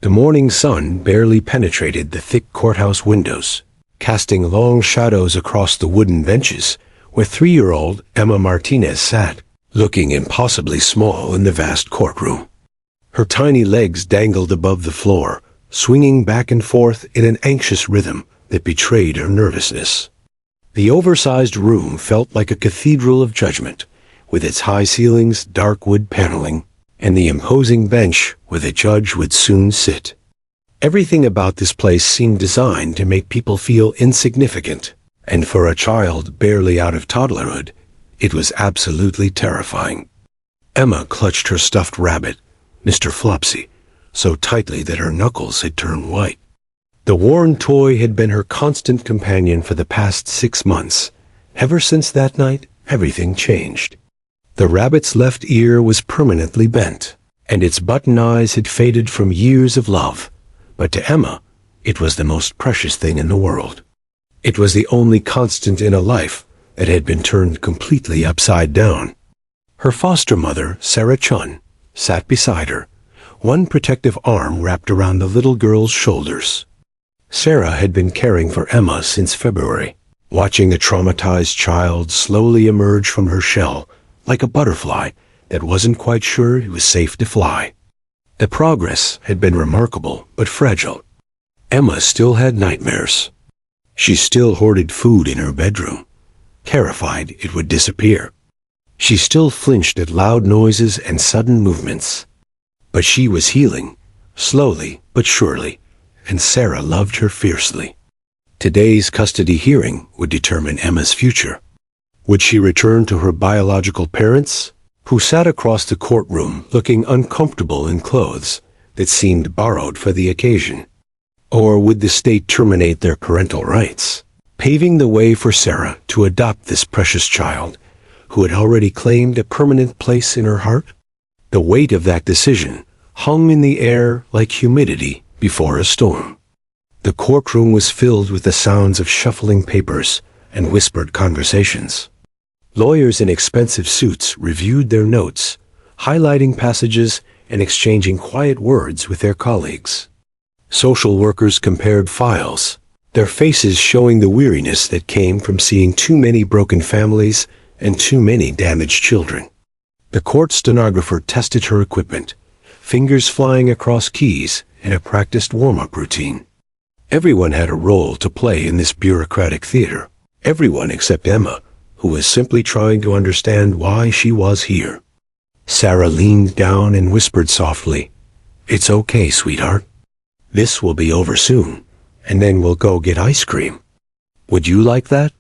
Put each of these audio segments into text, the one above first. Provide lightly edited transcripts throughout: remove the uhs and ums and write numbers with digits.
The morning sun barely penetrated the thick courthouse windows, casting long shadows across the wooden benches where 3-year-old Emma Martinez sat, looking impossibly small in the vast courtroom. Her tiny legs dangled above the floor, swinging back and forth in an anxious rhythm that betrayed her nervousness. The oversized room felt like a cathedral of judgment, with its high ceilings, dark wood paneling, and the imposing bench where the judge would soon sit. Everything about this place seemed designed to make people feel insignificant, and for a child barely out of toddlerhood, it was absolutely terrifying. Emma clutched her stuffed rabbit, Mr. Flopsy, so tightly that her knuckles had turned white. The worn toy had been her constant companion for the past 6 months. Ever since that night, everything changed. The rabbit's left ear was permanently bent, and its button eyes had faded from years of love. But to Emma, it was the most precious thing in the world. It was the only constant in a life that had been turned completely upside down. Her foster mother, Sarah Chun, sat beside her, one protective arm wrapped around the little girl's shoulders. Sarah had been caring for Emma since February, watching the traumatized child slowly emerge from her shell like a butterfly that wasn't quite sure it was safe to fly. The progress had been remarkable but fragile. Emma still had nightmares. She still hoarded food in her bedroom, terrified it would disappear. She still flinched at loud noises and sudden movements. But she was healing, slowly but surely, and Sarah loved her fiercely. Today's custody hearing would determine Emma's future. Would she return to her biological parents, who sat across the courtroom looking uncomfortable in clothes that seemed borrowed for the occasion? Or would the state terminate their parental rights, paving the way for Sarah to adopt this precious child, who had already claimed a permanent place in her heart? The weight of that decision hung in the air like humidity before a storm. The courtroom was filled with the sounds of shuffling papers and whispered conversations. Lawyers in expensive suits reviewed their notes, highlighting passages and exchanging quiet words with their colleagues. Social workers compared files, their faces showing the weariness that came from seeing too many broken families and too many damaged children. The court stenographer tested her equipment, fingers flying across keys in a practiced warm-up routine. Everyone had a role to play in this bureaucratic theater. Everyone except Emma, who was simply trying to understand why she was here. Sarah leaned down and whispered softly, "It's okay, sweetheart. This will be over soon, and then we'll go get ice cream. Would you like that?"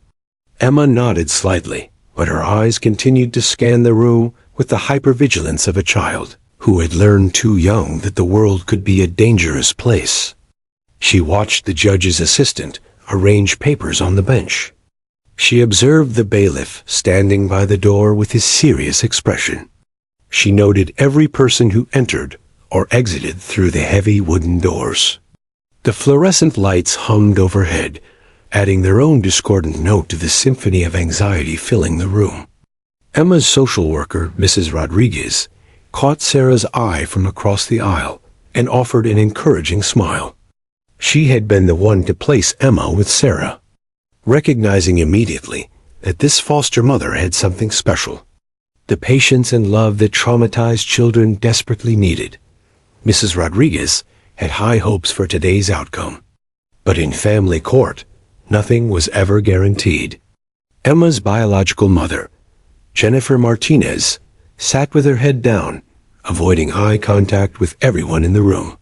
Emma nodded slightly, but her eyes continued to scan the room with the hypervigilance of a child who had learned too young that the world could be a dangerous place. She watched the judge's assistant arrange papers on the bench. She observed the bailiff standing by the door with his serious expression. She noted every person who entered or exited through the heavy wooden doors. The fluorescent lights hummed overhead, adding their own discordant note to the symphony of anxiety filling the room. Emma's social worker, Mrs. Rodriguez, caught Sarah's eye from across the aisle and offered an encouraging smile. She had been the one to place Emma with Sarah, recognizing immediately that this foster mother had something special, the patience and love that traumatized children desperately needed. Mrs. Rodriguez had high hopes for today's outcome, but in family court, nothing was ever guaranteed. Emma's biological mother, Jennifer Martinez, sat with her head down, avoiding eye contact with everyone in the room.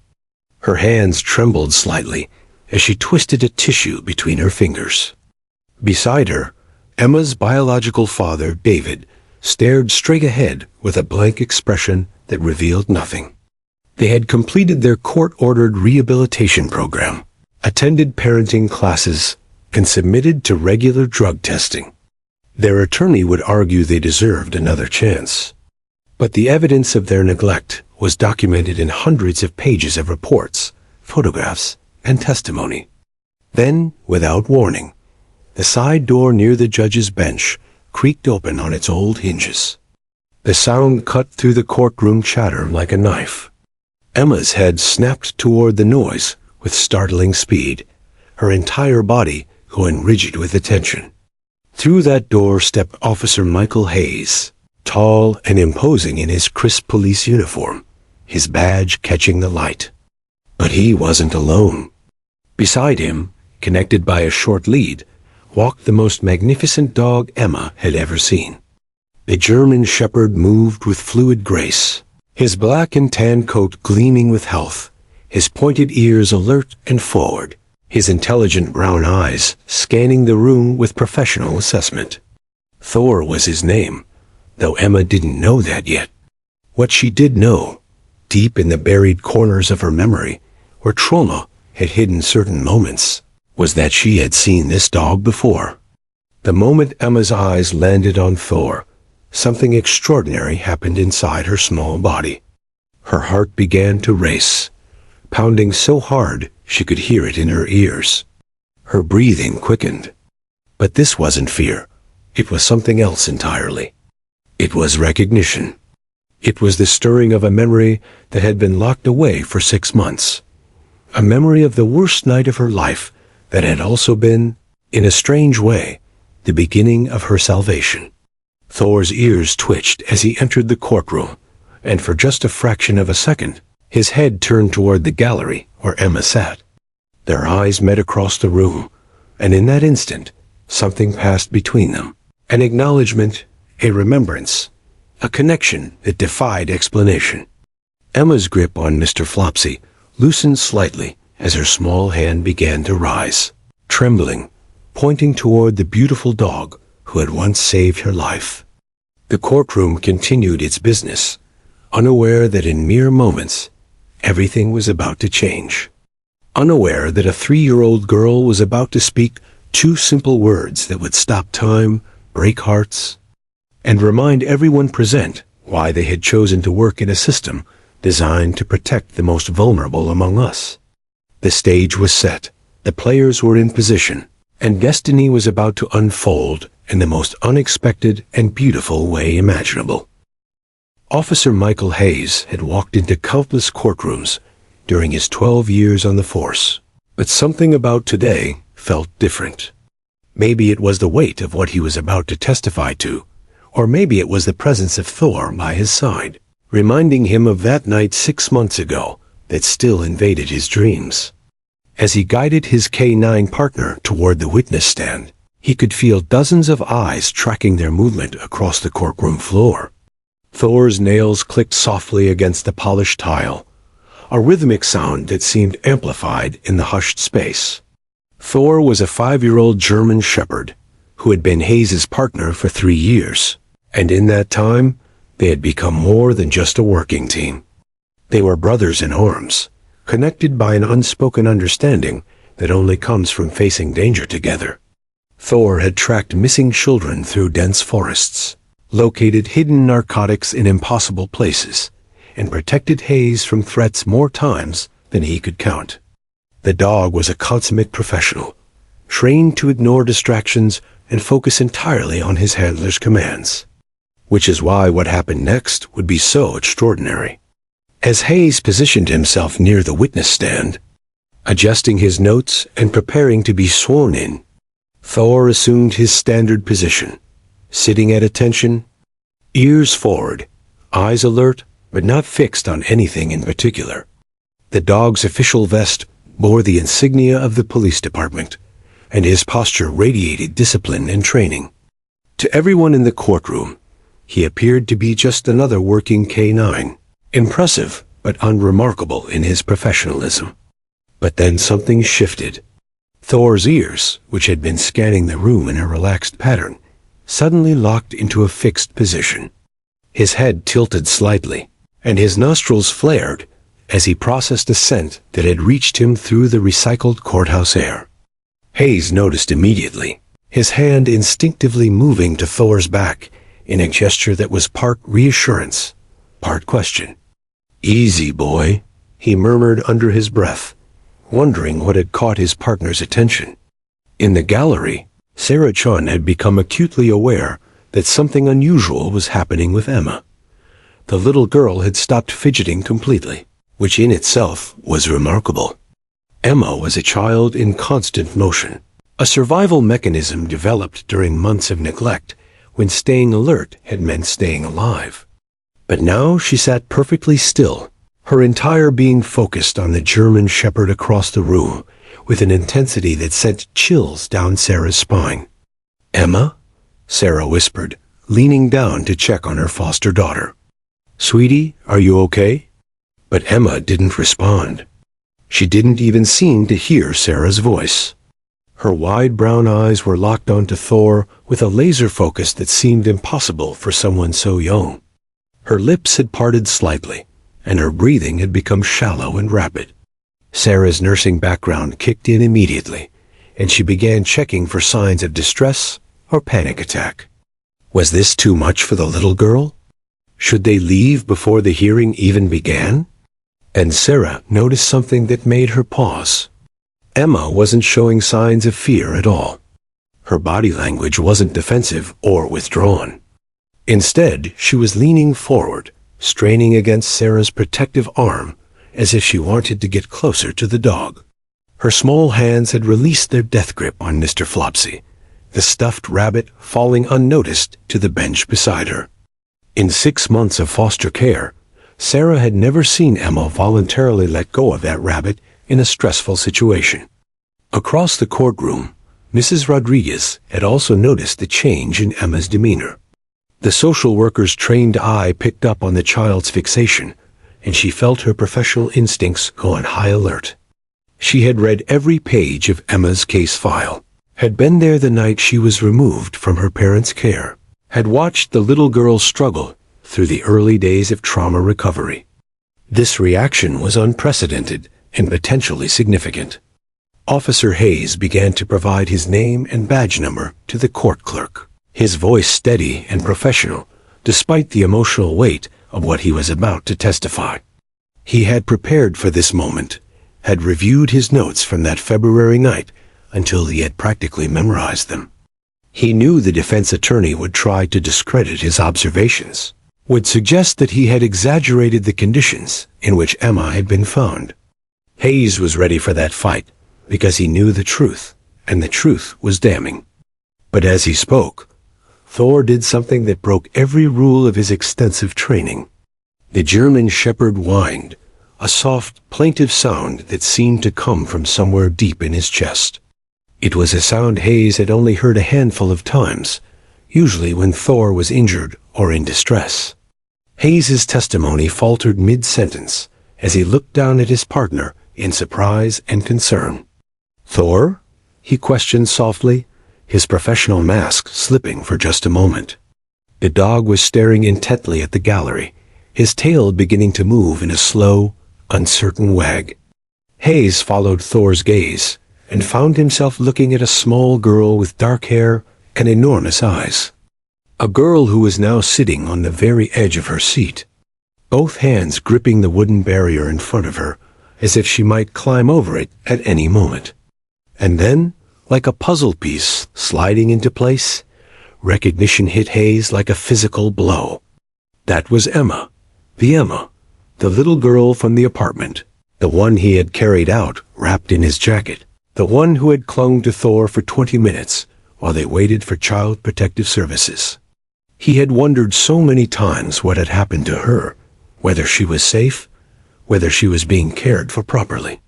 Her hands trembled slightly as she twisted a tissue between her fingers. Beside her, Emma's biological father, David, stared straight ahead with a blank expression that revealed nothing. They had completed their court-ordered rehabilitation program, attended parenting classes, and submitted to regular drug testing. Their attorney would argue they deserved another chance. But the evidence of their neglect was documented in hundreds of pages of reports, photographs, and testimony. Then, without warning, the side door near the judge's bench creaked open on its old hinges. The sound cut through the courtroom chatter like a knife. Emma's head snapped toward the noise with startling speed, her entire body going rigid with attention. Through that door stepped Officer Michael Hayes, tall and imposing in his crisp police uniform, his badge catching the light. But he wasn't alone. Beside him, connected by a short lead, walked the most magnificent dog Emma had ever seen. The German Shepherd moved with fluid grace, his black and tan coat gleaming with health, his pointed ears alert and forward, his intelligent brown eyes scanning the room with professional assessment. Thor was his name, though Emma didn't know that yet. What she did know, deep in the buried corners of her memory, where trauma had hidden certain moments, was that she had seen this dog before. The moment Emma's eyes landed on Thor, something extraordinary happened inside her small body. Her heart began to race, pounding so hard she could hear it in her ears. Her breathing quickened. But this wasn't fear. It was something else entirely. It was recognition. It was the stirring of a memory that had been locked away for 6 months. A memory of the worst night of her life that had also been, in a strange way, the beginning of her salvation. Thor's ears twitched as he entered the courtroom, and for just a fraction of a second, his head turned toward the gallery where Emma sat. Their eyes met across the room, and in that instant, something passed between them. An acknowledgement, a remembrance, a connection that defied explanation. Emma's grip on Mr. Flopsy loosened slightly as her small hand began to rise, trembling, pointing toward the beautiful dog who had once saved her life. The courtroom continued its business, unaware that in mere moments, everything was about to change. Unaware that a 3-year-old girl was about to speak 2 simple words that would stop time, break hearts, and remind everyone present why they had chosen to work in a system designed to protect the most vulnerable among us. The stage was set, the players were in position, and destiny was about to unfold in the most unexpected and beautiful way imaginable. Officer Michael Hayes had walked into countless courtrooms during his 12 years on the force, but something about today felt different. Maybe it was the weight of what he was about to testify to, or maybe it was the presence of Thor by his side, reminding him of that night 6 months ago that still invaded his dreams. As he guided his K9 partner toward the witness stand, he could feel dozens of eyes tracking their movement across the courtroom floor. Thor's nails clicked softly against the polished tile, a rhythmic sound that seemed amplified in the hushed space. Thor was a 5-year-old German Shepherd who had been Hayes' partner for 3 years, and in that time, they had become more than just a working team. They were brothers in arms, connected by an unspoken understanding that only comes from facing danger together. Thor had tracked missing children through dense forests, located hidden narcotics in impossible places, and protected Hayes from threats more times than he could count. The dog was a consummate professional, trained to ignore distractions and focus entirely on his handler's commands. Which is why what happened next would be so extraordinary. As Hayes positioned himself near the witness stand, adjusting his notes and preparing to be sworn in, Thor assumed his standard position, sitting at attention, ears forward, eyes alert but not fixed on anything in particular. The dog's official vest bore the insignia of the police department, and his posture radiated discipline and training. To everyone in the courtroom, he appeared to be just another working K9, impressive but unremarkable in his professionalism. But then something shifted. Thor's ears, which had been scanning the room in a relaxed pattern, suddenly locked into a fixed position. His head tilted slightly, and his nostrils flared as he processed a scent that had reached him through the recycled courthouse air. Hayes noticed immediately, his hand instinctively moving to Thor's back in a gesture that was part reassurance, part question. "Easy, boy," he murmured under his breath, wondering what had caught his partner's attention. In the gallery, Sarah Chun had become acutely aware that something unusual was happening with Emma. The little girl had stopped fidgeting completely, which in itself was remarkable. Emma was a child in constant motion, a survival mechanism developed during months of neglect when staying alert had meant staying alive. But now she sat perfectly still, her entire being focused on the German shepherd across the room with an intensity that sent chills down Sarah's spine. "Emma?" Sarah whispered, leaning down to check on her foster daughter. "Sweetie, are you okay?" But Emma didn't respond. She didn't even seem to hear Sarah's voice. Her wide brown eyes were locked onto Thor with a laser focus that seemed impossible for someone so young. Her lips had parted slightly, and her breathing had become shallow and rapid. Sarah's nursing background kicked in immediately, and she began checking for signs of distress or panic attack. Was this too much for the little girl? Should they leave before the hearing even began? And Sarah noticed something that made her pause. Emma wasn't showing signs of fear at all. Her body language wasn't defensive or withdrawn. Instead, she was leaning forward, straining against Sarah's protective arm, as if she wanted to get closer to the dog. Her small hands had released their death grip on Mr. Flopsy, the stuffed rabbit falling unnoticed to the bench beside her. In 6 months of foster care, Sarah had never seen Emma voluntarily let go of that rabbit in a stressful situation. Across the courtroom, Mrs. Rodriguez had also noticed the change in Emma's demeanor. The social worker's trained eye picked up on the child's fixation, and she felt her professional instincts go on high alert. She had read every page of Emma's case file, had been there the night she was removed from her parents' care, had watched the little girl struggle through the early days of trauma recovery. This reaction was unprecedented and potentially significant. Officer Hayes began to provide his name and badge number to the court clerk, his voice steady and professional, despite the emotional weight of what he was about to testify. He had prepared for this moment, had reviewed his notes from that February night until he had practically memorized them. He knew the defense attorney would try to discredit his observations, would suggest that he had exaggerated the conditions in which Emma had been found. Hayes was ready for that fight because he knew the truth, and the truth was damning. But as he spoke, Thor did something that broke every rule of his extensive training. The German shepherd whined, a soft, plaintive sound that seemed to come from somewhere deep in his chest. It was a sound Hayes had only heard a handful of times, usually when Thor was injured or in distress. Hayes's testimony faltered mid-sentence as he looked down at his partner in surprise and concern. "Thor?" he questioned softly, his professional mask slipping for just a moment. The dog was staring intently at the gallery, his tail beginning to move in a slow, uncertain wag. Hayes followed Thor's gaze and found himself looking at a small girl with dark hair and enormous eyes. A girl who was now sitting on the very edge of her seat, both hands gripping the wooden barrier in front of her, as if she might climb over it at any moment. And then, like a puzzle piece sliding into place, recognition hit Hayes like a physical blow. That was Emma, the little girl from the apartment, the one he had carried out wrapped in his jacket, the one who had clung to Thor for 20 minutes while they waited for Child Protective Services. He had wondered so many times what had happened to her, whether she was safe, whether she was being cared for properly.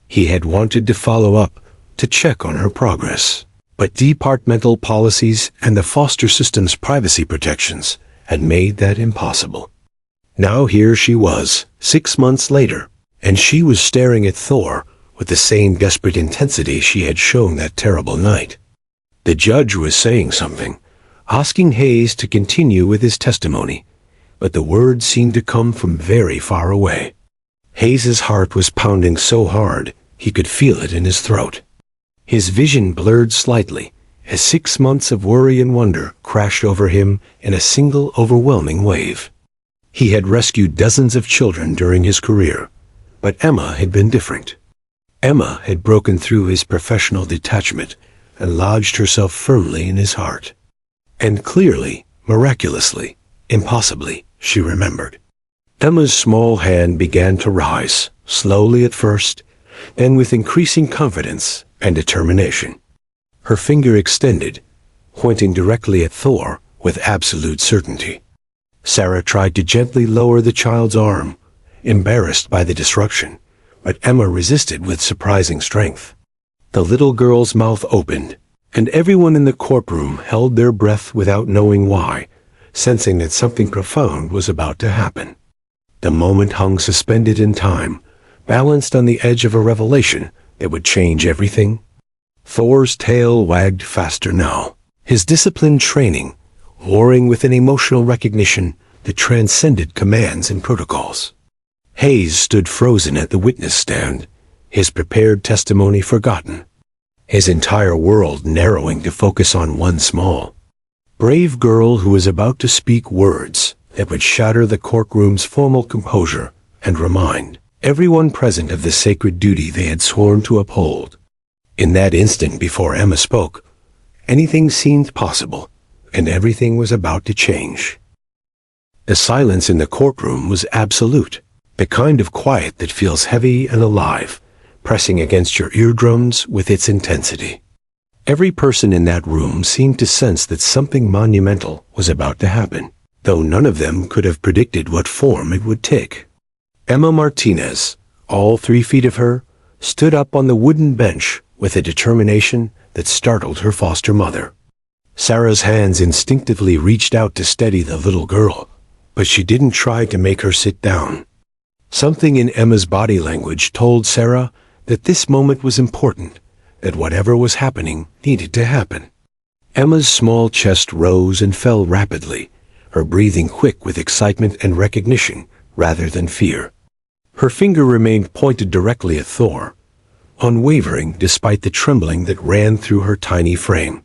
He had wanted to follow up, to check on her progress, but departmental policies and the foster system's privacy protections had made that impossible. Now here she was, 6 months later, and she was staring at Thor with the same desperate intensity she had shown that terrible night. The judge was saying something, asking Hayes to continue with his testimony, but the words seemed to come from very far away. Hayes's heart was pounding so hard he could feel it in his throat. His vision blurred slightly as 6 months of worry and wonder crashed over him in a single overwhelming wave. He had rescued dozens of children during his career, but Emma had been different. Emma had broken through his professional detachment and lodged herself firmly in his heart. And clearly, miraculously, impossibly, she remembered. Emma's small hand began to rise, slowly at first, then with increasing confidence and determination. Her finger extended, pointing directly at Thor with absolute certainty. Sarah tried to gently lower the child's arm, embarrassed by the disruption, but Emma resisted with surprising strength. The little girl's mouth opened, and everyone in the courtroom held their breath without knowing why, sensing that something profound was about to happen. The moment hung suspended in time, balanced on the edge of a revelation that would change everything. Thor's tail wagged faster now, his disciplined training warring with an emotional recognition that transcended commands and protocols. Hayes stood frozen at the witness stand, his prepared testimony forgotten, his entire world narrowing to focus on one small, brave girl who was about to speak words that would shatter the courtroom's formal composure and remind everyone present of the sacred duty they had sworn to uphold. In that instant before Emma spoke, anything seemed possible, and everything was about to change. The silence in the courtroom was absolute, the kind of quiet that feels heavy and alive, pressing against your eardrums with its intensity. Every person in that room seemed to sense that something monumental was about to happen, though none of them could have predicted what form it would take. Emma Martinez, all 3 feet of her, stood up on the wooden bench with a determination that startled her foster mother. Sarah's hands instinctively reached out to steady the little girl, but she didn't try to make her sit down. Something in Emma's body language told Sarah that this moment was important, that whatever was happening needed to happen. Emma's small chest rose and fell rapidly, her breathing quick with excitement and recognition rather than fear. Her finger remained pointed directly at Thor, unwavering despite the trembling that ran through her tiny frame.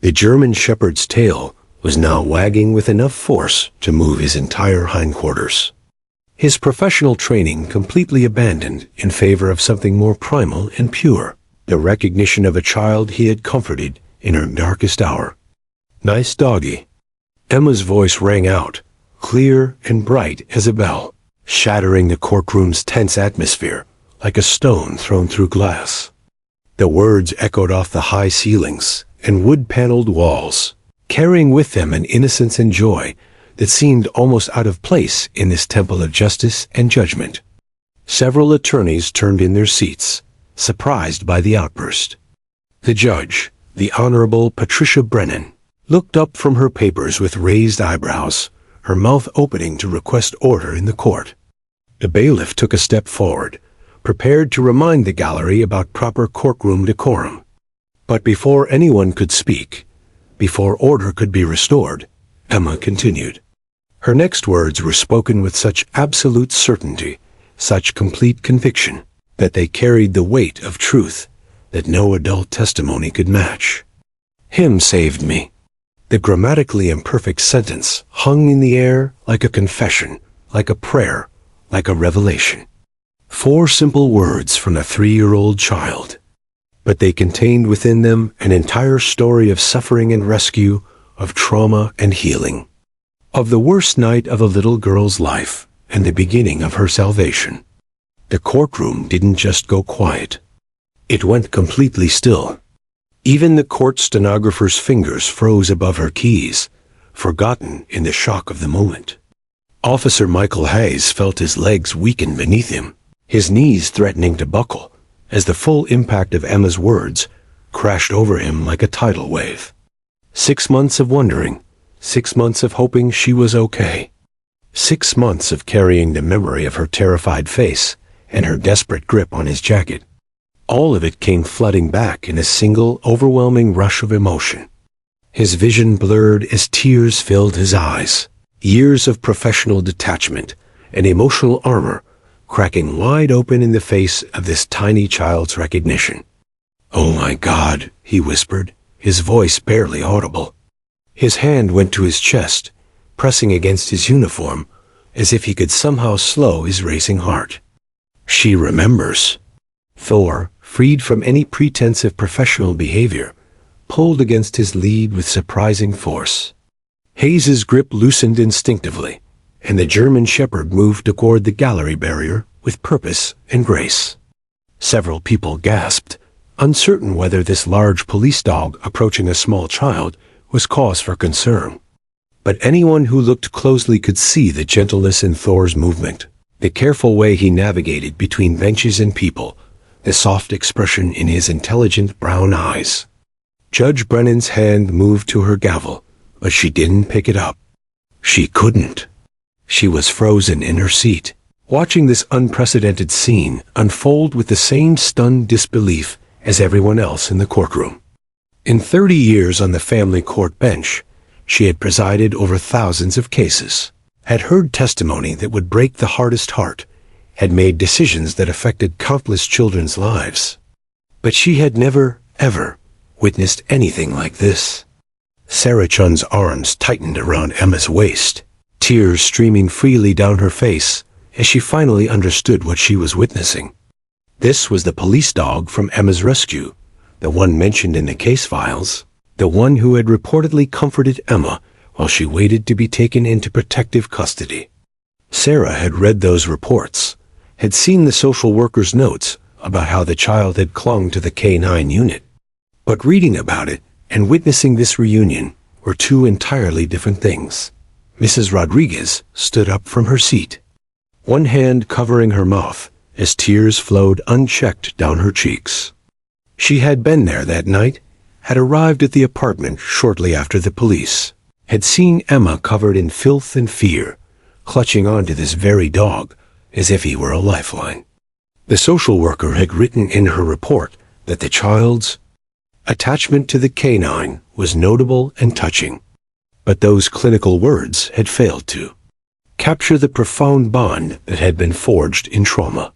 The German shepherd's tail was now wagging with enough force to move his entire hindquarters. His professional training completely abandoned in favor of something more primal and pure, the recognition of a child he had comforted in her darkest hour. "Nice doggy." Emma's voice rang out, clear and bright as a bell, shattering the courtroom's tense atmosphere like a stone thrown through glass. The words echoed off the high ceilings and wood-paneled walls, carrying with them an innocence and joy that seemed almost out of place in this temple of justice and judgment. Several attorneys turned in their seats, surprised by the outburst. The judge, the Honorable Patricia Brennan, looked up from her papers with raised eyebrows, her mouth opening to request order in the court. The bailiff took a step forward, prepared to remind the gallery about proper courtroom decorum. But before anyone could speak, before order could be restored, Emma continued. Her next words were spoken with such absolute certainty, such complete conviction, that they carried the weight of truth that no adult testimony could match. "Him saved me." The grammatically imperfect sentence hung in the air like a confession, like a prayer, like a revelation. 4 simple words from a 3-year-old child, but they contained within them an entire story of suffering and rescue, of trauma and healing, of the worst night of a little girl's life and the beginning of her salvation. The courtroom didn't just go quiet. It went completely still. Even the court stenographer's fingers froze above her keys, forgotten in the shock of the moment. Officer Michael Hayes felt his legs weaken beneath him, his knees threatening to buckle, as the full impact of Emma's words crashed over him like a tidal wave. 6 months of wondering, 6 months of hoping she was okay. 6 months of carrying the memory of her terrified face and her desperate grip on his jacket. All of it came flooding back in a single, overwhelming rush of emotion. His vision blurred as tears filled his eyes. Years of professional detachment and emotional armor cracking wide open in the face of this tiny child's recognition. "Oh my God," he whispered, his voice barely audible. His hand went to his chest, pressing against his uniform, as if he could somehow slow his racing heart. "She remembers." Thor, freed from any pretense of professional behavior, pulled against his lead with surprising force. Hayes's grip loosened instinctively, and the German Shepherd moved toward the gallery barrier with purpose and grace. Several people gasped, uncertain whether this large police dog approaching a small child was cause for concern. But anyone who looked closely could see the gentleness in Thor's movement, the careful way he navigated between benches and people, the soft expression in his intelligent brown eyes. Judge Brennan's hand moved to her gavel, but she didn't pick it up. She couldn't. She was frozen in her seat, watching this unprecedented scene unfold with the same stunned disbelief as everyone else in the courtroom. In 30 years on the family court bench, she had presided over thousands of cases, had heard testimony that would break the hardest heart, had made decisions that affected countless children's lives. But she had never, ever, witnessed anything like this. Sarah Chun's arms tightened around Emma's waist, tears streaming freely down her face as she finally understood what she was witnessing. This was the police dog from Emma's rescue, the one mentioned in the case files, the one who had reportedly comforted Emma while she waited to be taken into protective custody. Sarah had read those reports, had seen the social worker's notes about how the child had clung to the K-9 unit. But reading about it and witnessing this reunion were two entirely different things. Mrs. Rodriguez stood up from her seat, one hand covering her mouth as tears flowed unchecked down her cheeks. She had been there that night, had arrived at the apartment shortly after the police, had seen Emma covered in filth and fear, clutching onto this very dog as if he were a lifeline. The social worker had written in her report that the child's attachment to the K-9 was notable and touching, but those clinical words had failed to capture the profound bond that had been forged in trauma.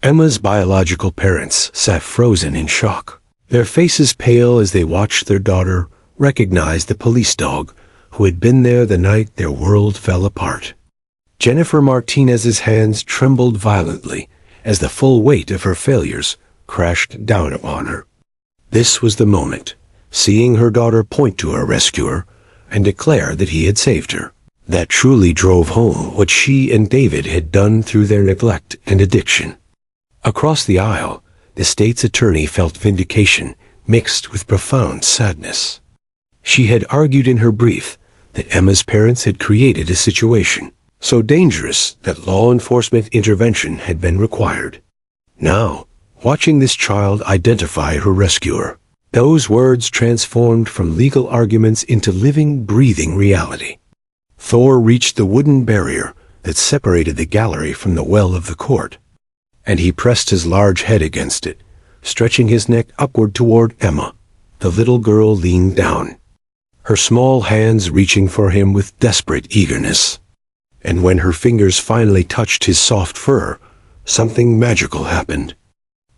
Emma's biological parents sat frozen in shock, their faces pale as they watched their daughter recognize the police dog who had been there the night their world fell apart. Jennifer Martinez's hands trembled violently as the full weight of her failures crashed down upon her. This was the moment, seeing her daughter point to her rescuer and declare that he had saved her, that truly drove home what she and David had done through their neglect and addiction. Across the aisle, the state's attorney felt vindication mixed with profound sadness. She had argued in her brief that Emma's parents had created a situation so dangerous that law enforcement intervention had been required. Now, watching this child identify her rescuer, those words transformed from legal arguments into living, breathing reality. Thor reached the wooden barrier that separated the gallery from the well of the court, and he pressed his large head against it, stretching his neck upward toward Emma. The little girl leaned down, her small hands reaching for him with desperate eagerness. And when her fingers finally touched his soft fur, something magical happened.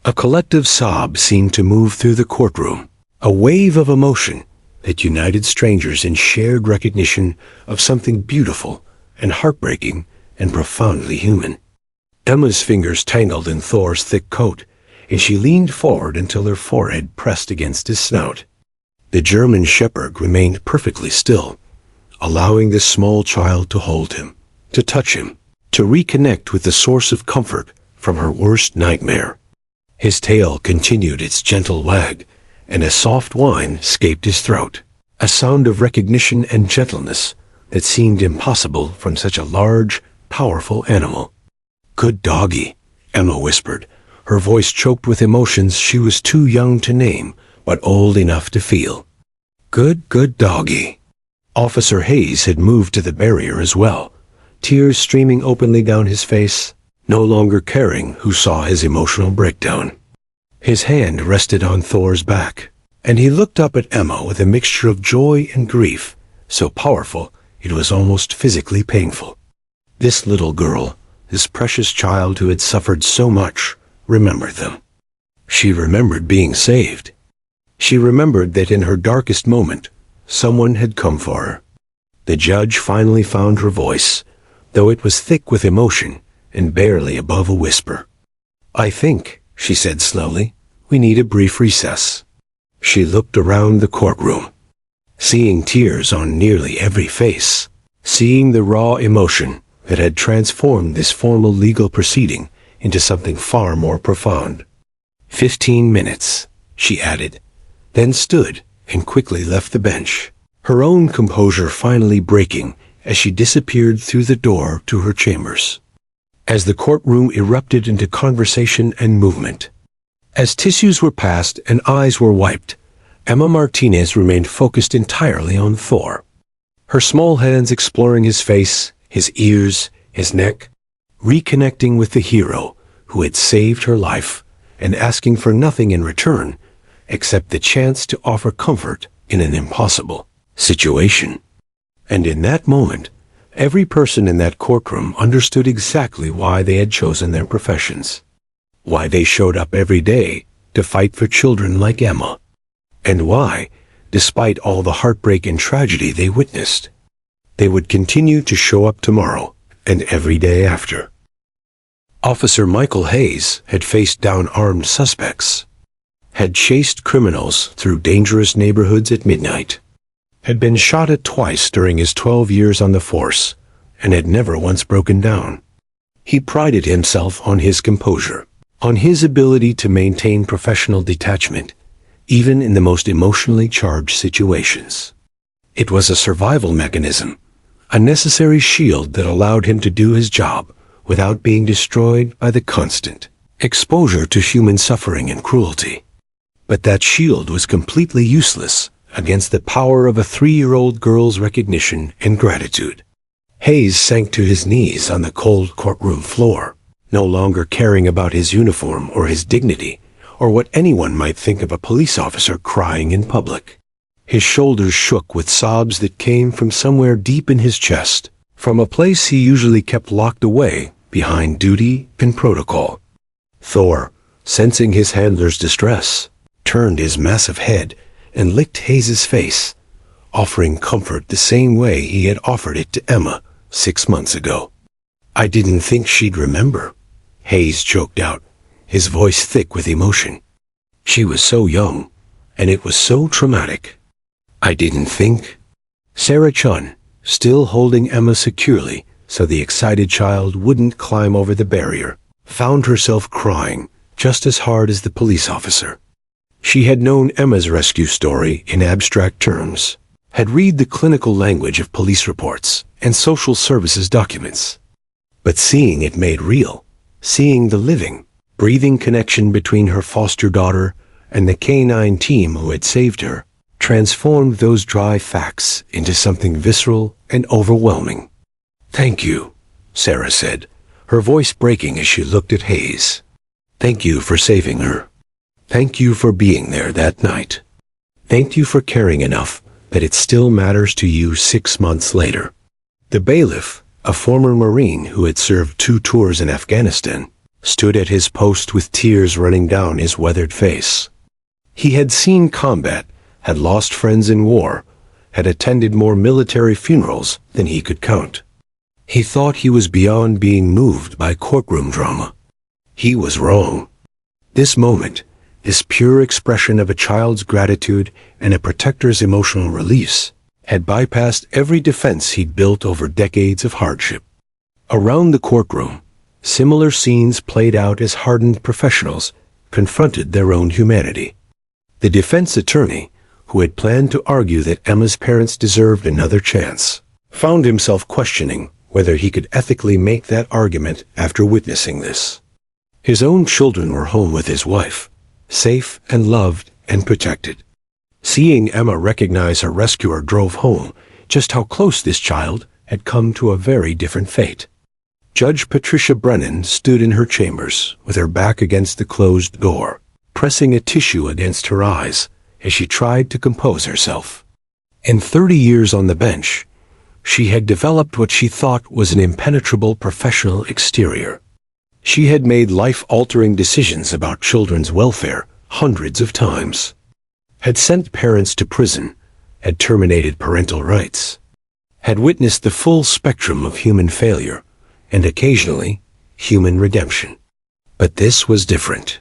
A collective sob seemed to move through the courtroom, a wave of emotion that united strangers in shared recognition of something beautiful and heartbreaking and profoundly human. Emma's fingers tangled in Thor's thick coat, and she leaned forward until her forehead pressed against his snout. The German Shepherd remained perfectly still, allowing this small child to hold him, to touch him, to reconnect with the source of comfort from her worst nightmare. His tail continued its gentle wag, and a soft whine escaped his throat, a sound of recognition and gentleness that seemed impossible from such a large, powerful animal. "Good doggy," Emma whispered, her voice choked with emotions she was too young to name, but old enough to feel. Good doggy." Officer Hayes had moved to the barrier as well, tears streaming openly down his face, no longer caring who saw his emotional breakdown. His hand rested on Thor's back, and he looked up at Emma with a mixture of joy and grief, so powerful it was almost physically painful. This little girl, this precious child who had suffered so much, remembered them. She remembered being saved. She remembered that in her darkest moment, someone had come for her. The judge finally found her voice, though it was thick with emotion and barely above a whisper. "I think," she said slowly, "we need a brief recess." She looked around the courtroom, seeing tears on nearly every face, seeing the raw emotion that had transformed this formal legal proceeding into something far more profound. 15 minutes, she added, then stood and quickly left the bench, her own composure finally breaking as she disappeared through the door to her chambers. As the courtroom erupted into conversation and movement, as tissues were passed and eyes were wiped, Emma Martinez remained focused entirely on Thor, her small hands exploring his face, his ears, his neck, reconnecting with the hero who had saved her life and asking for nothing in return except the chance to offer comfort in an impossible situation. And in that moment, every person in that courtroom understood exactly why they had chosen their professions, why they showed up every day to fight for children like Emma, and why, despite all the heartbreak and tragedy they witnessed, they would continue to show up tomorrow and every day after. Officer Michael Hayes had faced down armed suspects, had chased criminals through dangerous neighborhoods at midnight, had been shot at twice during his 12 years on the force, and had never once broken down. He prided himself on his composure, on his ability to maintain professional detachment, even in the most emotionally charged situations. It was a survival mechanism, a necessary shield that allowed him to do his job without being destroyed by the constant exposure to human suffering and cruelty. But that shield was completely useless against the power of a 3-year-old girl's recognition and gratitude. Hayes sank to his knees on the cold courtroom floor, no longer caring about his uniform or his dignity, or what anyone might think of a police officer crying in public. His shoulders shook with sobs that came from somewhere deep in his chest, from a place he usually kept locked away behind duty and protocol. Thor, sensing his handler's distress, turned his massive head and licked Hayes' face, offering comfort the same way he had offered it to Emma 6 months ago. "I didn't think she'd remember," Hayes choked out, his voice thick with emotion. "She was so young, and it was so traumatic. I didn't think." Sarah Chun, still holding Emma securely so the excited child wouldn't climb over the barrier, found herself crying just as hard as the police officer. She had known Emma's rescue story in abstract terms, had read the clinical language of police reports and social services documents. But seeing it made real, seeing the living, breathing connection between her foster daughter and the K-9 team who had saved her, transformed those dry facts into something visceral and overwhelming. "Thank you," Sarah said, her voice breaking as she looked at Hayes. "Thank you for saving her. Thank you for being there that night. Thank you for caring enough that it still matters to you 6 months later." The bailiff, a former Marine who had served 2 tours in Afghanistan, stood at his post with tears running down his weathered face. He had seen combat, had lost friends in war, had attended more military funerals than he could count. He thought he was beyond being moved by courtroom drama. He was wrong. This moment, this pure expression of a child's gratitude and a protector's emotional release, had bypassed every defense he'd built over decades of hardship. Around the courtroom, similar scenes played out as hardened professionals confronted their own humanity. The defense attorney, who had planned to argue that Emma's parents deserved another chance, found himself questioning whether he could ethically make that argument after witnessing this. His own children were home with his wife, safe and loved and protected. Seeing Emma recognize her rescuer drove home just how close this child had come to a very different fate. Judge Patricia Brennan stood in her chambers with her back against the closed door, pressing a tissue against her eyes as she tried to compose herself. In 30 years on the bench, she had developed what she thought was an impenetrable professional exterior. She had made life-altering decisions about children's welfare hundreds of times, had sent parents to prison, had terminated parental rights, had witnessed the full spectrum of human failure, and occasionally, human redemption. But this was different.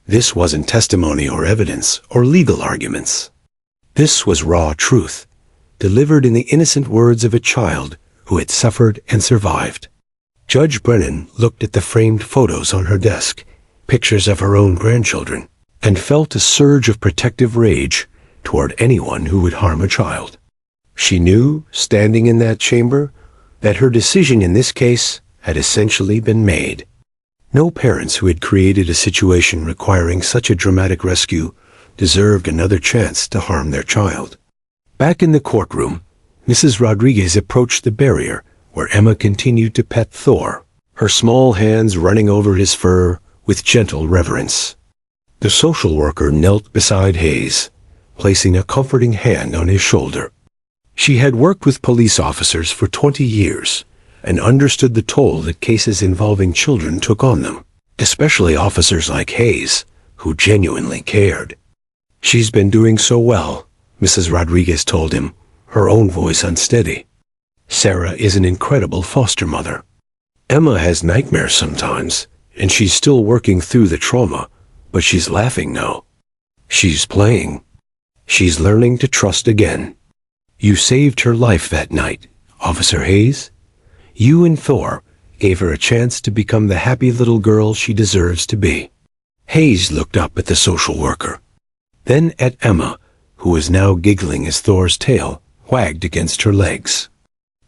This wasn't testimony or evidence or legal arguments. This was raw truth, delivered in the innocent words of a child who had suffered and survived. Judge Brennan looked at the framed photos on her desk, pictures of her own grandchildren, and felt a surge of protective rage toward anyone who would harm a child. She knew, standing in that chamber, that her decision in this case had essentially been made. No parents who had created a situation requiring such a dramatic rescue deserved another chance to harm their child. Back in the courtroom, Mrs. Rodriguez approached the barrier where Emma continued to pet Thor, her small hands running over his fur with gentle reverence. The social worker knelt beside Hayes, placing a comforting hand on his shoulder. She had worked with police officers for 20 years and understood the toll that cases involving children took on them, especially officers like Hayes, who genuinely cared. "She's been doing so well," Mrs. Rodriguez told him, her own voice unsteady. "Sarah is an incredible foster mother. Emma has nightmares sometimes, and she's still working through the trauma, but she's laughing now. She's playing. She's learning to trust again. You saved her life that night, Officer Hayes. You and Thor gave her a chance to become the happy little girl she deserves to be." Hayes looked up at the social worker, then at Emma, who was now giggling as Thor's tail wagged against her legs.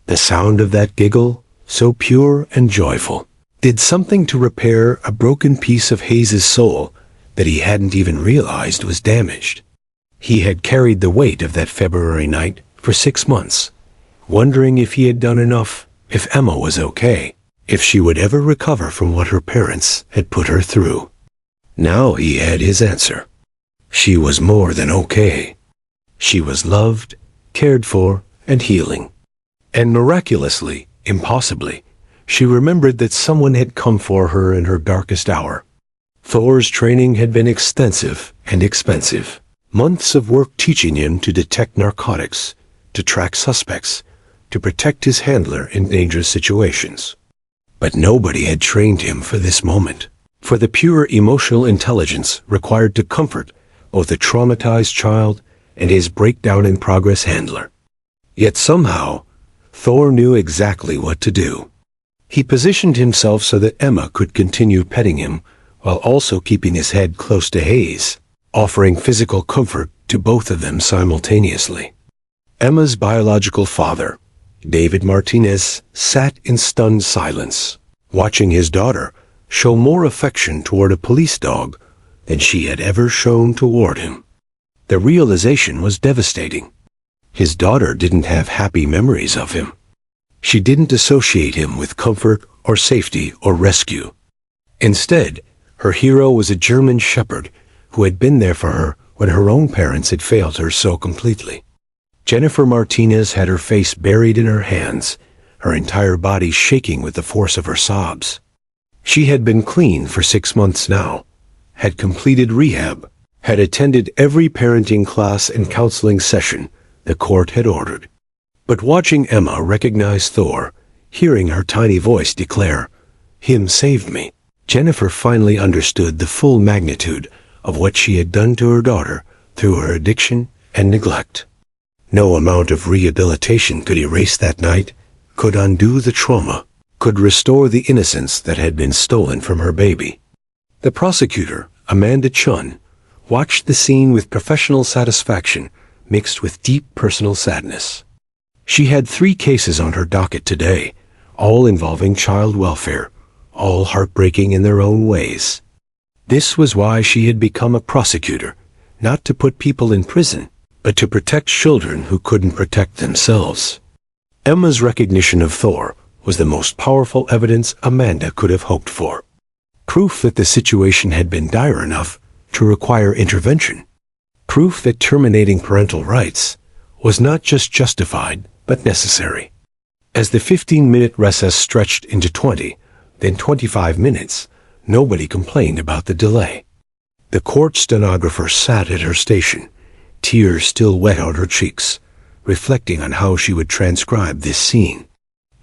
The sound of that giggle, so pure and joyful, did something to repair a broken piece of Hayes's soul that he hadn't even realized was damaged. He had carried the weight of that February night for 6 months, wondering if he had done enough, if Emma was okay, if she would ever recover from what her parents had put her through. Now he had his answer. She was more than okay. She was loved, cared for, and healing. And miraculously, impossibly, she remembered that someone had come for her in her darkest hour. Thor's training had been extensive and expensive. Months of work teaching him to detect narcotics, to track suspects, to protect his handler in dangerous situations. But nobody had trained him for this moment, for the pure emotional intelligence required to comfort both a traumatized child and his breakdown-in-progress handler. Yet somehow, Thor knew exactly what to do. He positioned himself so that Emma could continue petting him while also keeping his head close to Hayes, offering physical comfort to both of them simultaneously. Emma's biological father, David Martinez, sat in stunned silence, watching his daughter show more affection toward a police dog than she had ever shown toward him. The realization was devastating. His daughter didn't have happy memories of him. She didn't associate him with comfort or safety or rescue. Instead, her hero was a German shepherd who had been there for her when her own parents had failed her so completely. Jennifer Martinez had her face buried in her hands, her entire body shaking with the force of her sobs. She had been clean for 6 months now, had completed rehab, had attended every parenting class and counseling session the court had ordered. But watching Emma recognize Thor, hearing her tiny voice declare, "Him saved me," Jennifer finally understood the full magnitude of what she had done to her daughter through her addiction and neglect. No amount of rehabilitation could erase that night, could undo the trauma, could restore the innocence that had been stolen from her baby. The prosecutor, Amanda Chun, watched the scene with professional satisfaction mixed with deep personal sadness. She had 3 cases on her docket today, all involving child welfare, all heartbreaking in their own ways. This was why she had become a prosecutor, not to put people in prison, but to protect children who couldn't protect themselves. Emma's recognition of Thor was the most powerful evidence Amanda could have hoped for. Proof that the situation had been dire enough to require intervention. Proof that terminating parental rights was not just justified, but necessary. As the 15-minute recess stretched into 20, then 25 minutes, nobody complained about the delay. The court stenographer sat at her station, tears still wet on her cheeks, reflecting on how she would transcribe this scene.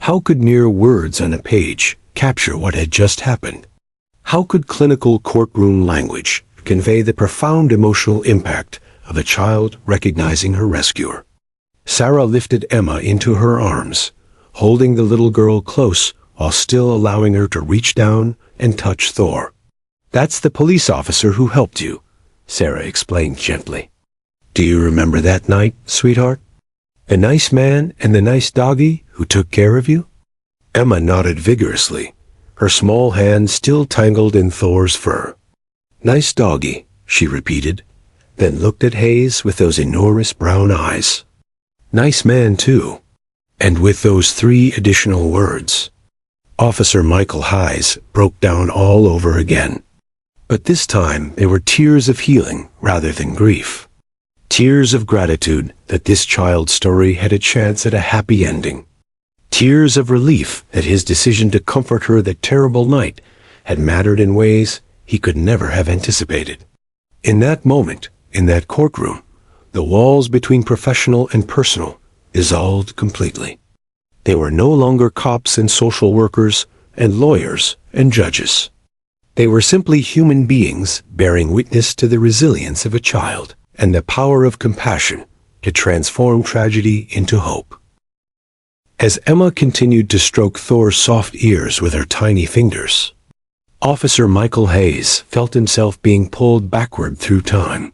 How could mere words on a page capture what had just happened? How could clinical courtroom language convey the profound emotional impact of a child recognizing her rescuer? Sarah lifted Emma into her arms, holding the little girl close while still allowing her to reach down and touch Thor. "That's the police officer who helped you," Sarah explained gently. "Do you remember that night, sweetheart? The nice man and the nice doggy who took care of you?" Emma nodded vigorously, her small hand still tangled in Thor's fur. "Nice doggy," she repeated, then looked at Hayes with those enormous brown eyes. "Nice man, too." And with those 3 additional words, Officer Michael Hayes broke down all over again. But this time they were tears of healing rather than grief. Tears of gratitude that this child's story had a chance at a happy ending. Tears of relief that his decision to comfort her that terrible night had mattered in ways he could never have anticipated. In that moment, in that courtroom, the walls between professional and personal dissolved completely. They were no longer cops and social workers and lawyers and judges. They were simply human beings bearing witness to the resilience of a child and the power of compassion to transform tragedy into hope. As Emma continued to stroke Thor's soft ears with her tiny fingers, Officer Michael Hayes felt himself being pulled backward through time,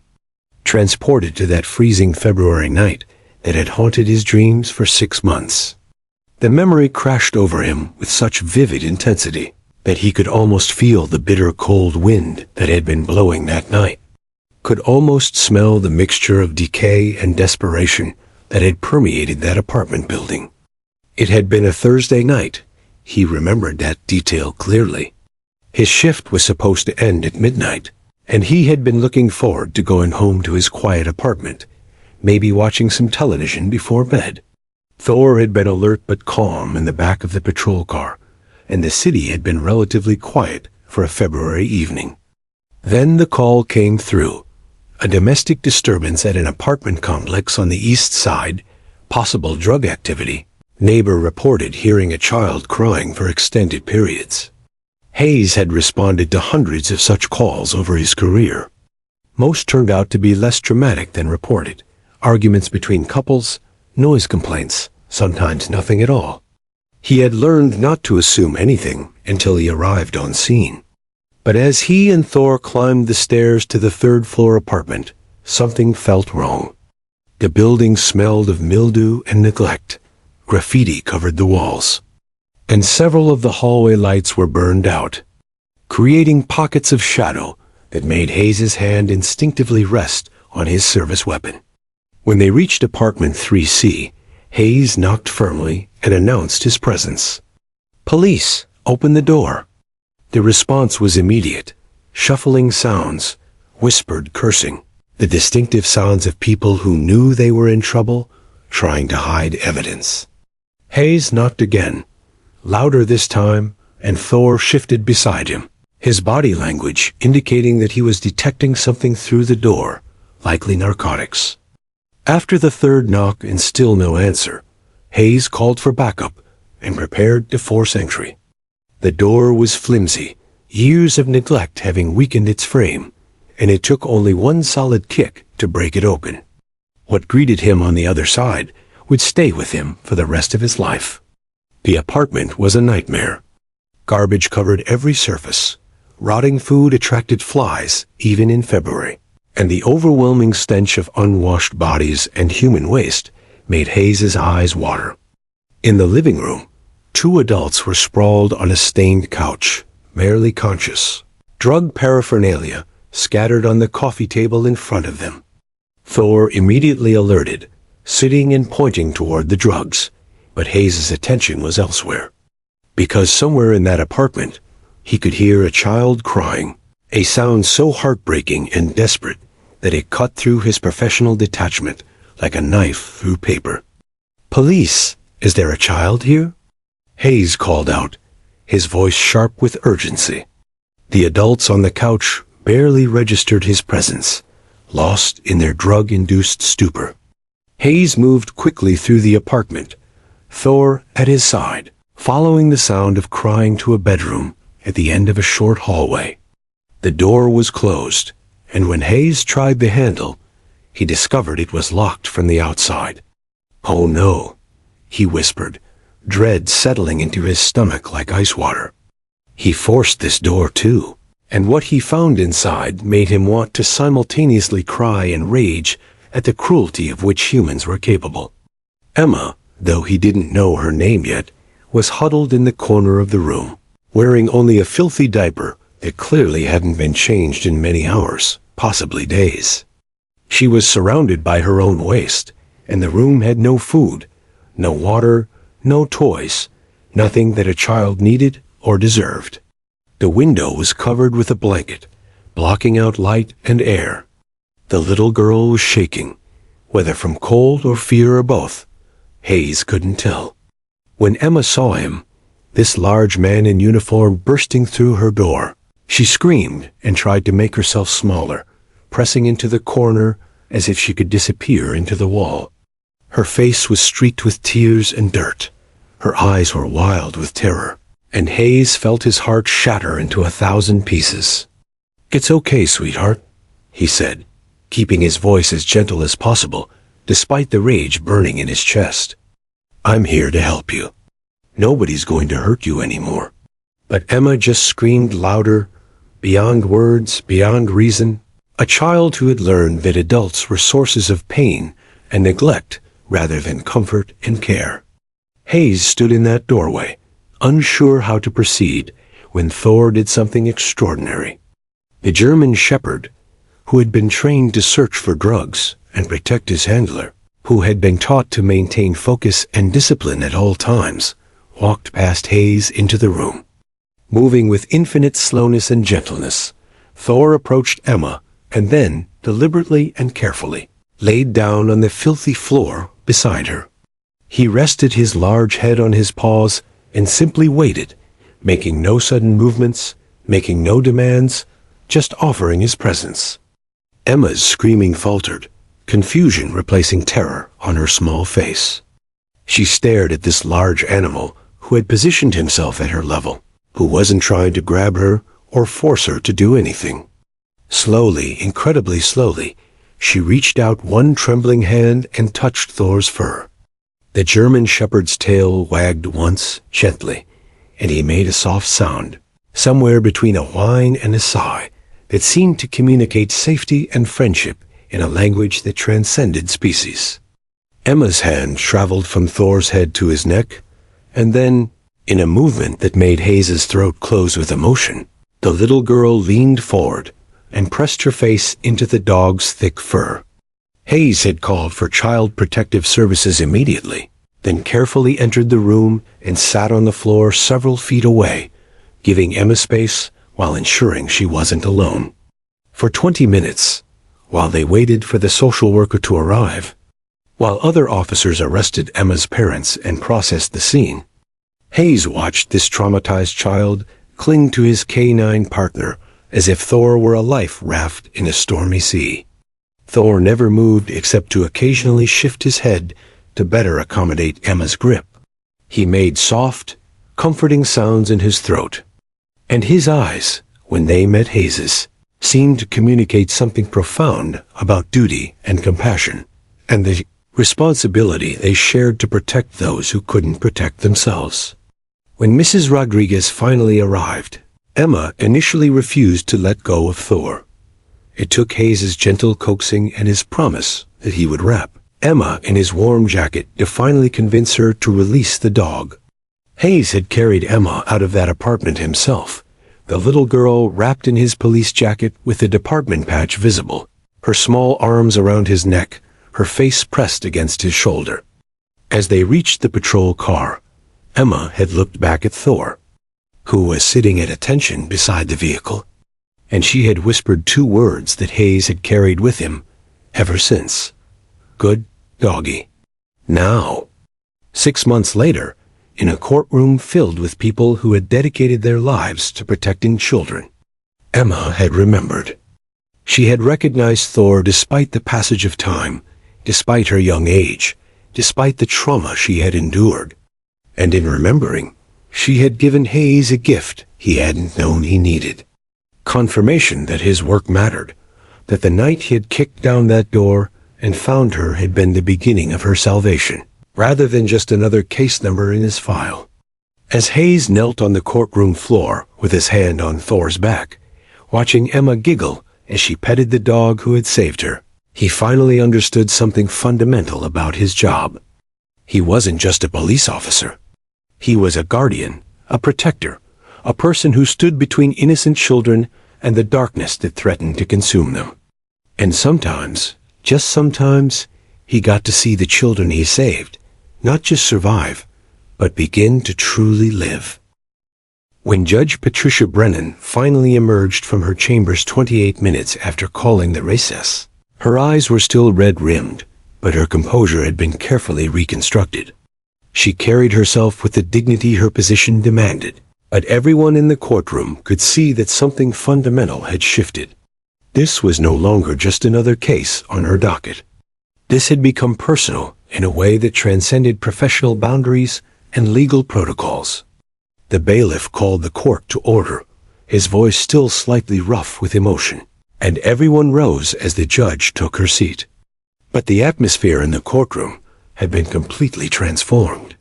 transported to that freezing February night that had haunted his dreams for 6 months. The memory crashed over him with such vivid intensity that he could almost feel the bitter cold wind that had been blowing that night, could almost smell the mixture of decay and desperation that had permeated that apartment building. It had been a Thursday night. He remembered that detail clearly. His shift was supposed to end at midnight, and he had been looking forward to going home to his quiet apartment, maybe watching some television before bed. Thor had been alert but calm in the back of the patrol car, and the city had been relatively quiet for a February evening. Then the call came through. A domestic disturbance at an apartment complex on the east side, possible drug activity. Neighbor reported hearing a child crying for extended periods. Hayes had responded to hundreds of such calls over his career. Most turned out to be less dramatic than reported. Arguments between couples, noise complaints, sometimes nothing at all. He had learned not to assume anything until he arrived on scene. But as he and Thor climbed the stairs to the 3rd-floor apartment, something felt wrong. The building smelled of mildew and neglect. Graffiti covered the walls, and several of the hallway lights were burned out, creating pockets of shadow that made Hayes's hand instinctively rest on his service weapon. When they reached apartment 3C, Hayes knocked firmly and announced his presence. "Police, open the door." The response was immediate. Shuffling sounds, whispered cursing, the distinctive sounds of people who knew they were in trouble, trying to hide evidence. Hayes knocked again, louder this time, and Thor shifted beside him, his body language indicating that he was detecting something through the door, likely narcotics. After the 3rd knock and still no answer, Hayes called for backup and prepared to force entry. The door was flimsy, years of neglect having weakened its frame, and it took only one solid kick to break it open. What greeted him on the other side would stay with him for the rest of his life. The apartment was a nightmare. Garbage covered every surface. Rotting food attracted flies, even in February. And the overwhelming stench of unwashed bodies and human waste made Hayes's eyes water. In the living room, 2 adults were sprawled on a stained couch, barely conscious. Drug paraphernalia scattered on the coffee table in front of them. Thor immediately alerted, sitting and pointing toward the drugs, but Hayes's attention was elsewhere. Because somewhere in that apartment, he could hear a child crying, a sound so heartbreaking and desperate that it cut through his professional detachment like a knife through paper. "Police, is there a child here?" Hayes called out, his voice sharp with urgency. The adults on the couch barely registered his presence, lost in their drug-induced stupor. Hayes moved quickly through the apartment, Thor at his side, following the sound of crying to a bedroom at the end of a short hallway. The door was closed, and when Hayes tried the handle, he discovered it was locked from the outside. "Oh no," he whispered, dread settling into his stomach like ice water. He forced this door too, and what he found inside made him want to simultaneously cry and rage at the cruelty of which humans were capable. Emma, though he didn't know her name yet, was huddled in the corner of the room, wearing only a filthy diaper that clearly hadn't been changed in many hours, possibly days. She was surrounded by her own waste, and the room had no food, no water, no toys, nothing that a child needed or deserved. The window was covered with a blanket, blocking out light and air. The little girl was shaking, whether from cold or fear or both. Hayes couldn't tell. When Emma saw him, this large man in uniform bursting through her door, she screamed and tried to make herself smaller, pressing into the corner as if she could disappear into the wall. Her face was streaked with tears and dirt. Her eyes were wild with terror, and Hayes felt his heart shatter into 1,000 pieces. "It's okay, sweetheart," he said, keeping his voice as gentle as possible, despite the rage burning in his chest. "I'm here to help you. Nobody's going to hurt you anymore." But Emma just screamed louder, beyond words, beyond reason, a child who had learned that adults were sources of pain and neglect rather than comfort and care. Hayes stood in that doorway, unsure how to proceed, when Thor did something extraordinary. The German shepherd, who had been trained to search for drugs and protect his handler, who had been taught to maintain focus and discipline at all times, walked past Hayes into the room. Moving with infinite slowness and gentleness, Thor approached Emma and then, deliberately and carefully, laid down on the filthy floor beside her. He rested his large head on his paws and simply waited, making no sudden movements, making no demands, just offering his presence. Emma's screaming faltered, confusion replacing terror on her small face. She stared at this large animal who had positioned himself at her level, who wasn't trying to grab her or force her to do anything. Slowly, incredibly slowly, she reached out one trembling hand and touched Thor's fur. The German shepherd's tail wagged once, gently, and he made a soft sound, somewhere between a whine and a sigh, that seemed to communicate safety and friendship in a language that transcended species. Emma's hand traveled from Thor's head to his neck, and then, in a movement that made Hayes's throat close with emotion, the little girl leaned forward and pressed her face into the dog's thick fur. Hayes had called for Child Protective Services immediately, then carefully entered the room and sat on the floor several feet away, giving Emma space while ensuring she wasn't alone. For 20 minutes, while they waited for the social worker to arrive, while other officers arrested Emma's parents and processed the scene, Hayes watched this traumatized child cling to his canine partner as if Thor were a life raft in a stormy sea. Thor never moved except to occasionally shift his head to better accommodate Emma's grip. He made soft, comforting sounds in his throat, and his eyes, when they met Hayes's, seemed to communicate something profound about duty and compassion, and the responsibility they shared to protect those who couldn't protect themselves. When Mrs. Rodriguez finally arrived, Emma initially refused to let go of Thor. It took Hayes's gentle coaxing and his promise that he would wrap Emma in his warm jacket to finally convince her to release the dog. Hayes had carried Emma out of that apartment himself, the little girl wrapped in his police jacket with the department patch visible, her small arms around his neck, her face pressed against his shoulder. As they reached the patrol car, Emma had looked back at Thor, who was sitting at attention beside the vehicle, and she had whispered 2 words that Hayes had carried with him ever since. Good doggy. Now, 6 months later, in a courtroom filled with people who had dedicated their lives to protecting children, Emma had remembered. She had recognized Thor despite the passage of time, despite her young age, despite the trauma she had endured. And in remembering, she had given Hayes a gift he hadn't known he needed. Confirmation that his work mattered, that the night he had kicked down that door and found her had been the beginning of her salvation. rather than just another case number in his file. As Hayes knelt on the courtroom floor with his hand on Thor's back, watching Emma giggle as she petted the dog who had saved her, he finally understood something fundamental about his job. He wasn't just a police officer. He was a guardian, a protector, a person who stood between innocent children and the darkness that threatened to consume them. And sometimes, just sometimes, he got to see the children he saved not just survive, but begin to truly live. When Judge Patricia Brennan finally emerged from her chambers 28 minutes after calling the recess, her eyes were still red-rimmed, but her composure had been carefully reconstructed. She carried herself with the dignity her position demanded, but everyone in the courtroom could see that something fundamental had shifted. This was no longer just another case on her docket. This had become personal in a way that transcended professional boundaries and legal protocols. The bailiff called the court to order, his voice still slightly rough with emotion, and everyone rose as the judge took her seat. But the atmosphere in the courtroom had been completely transformed.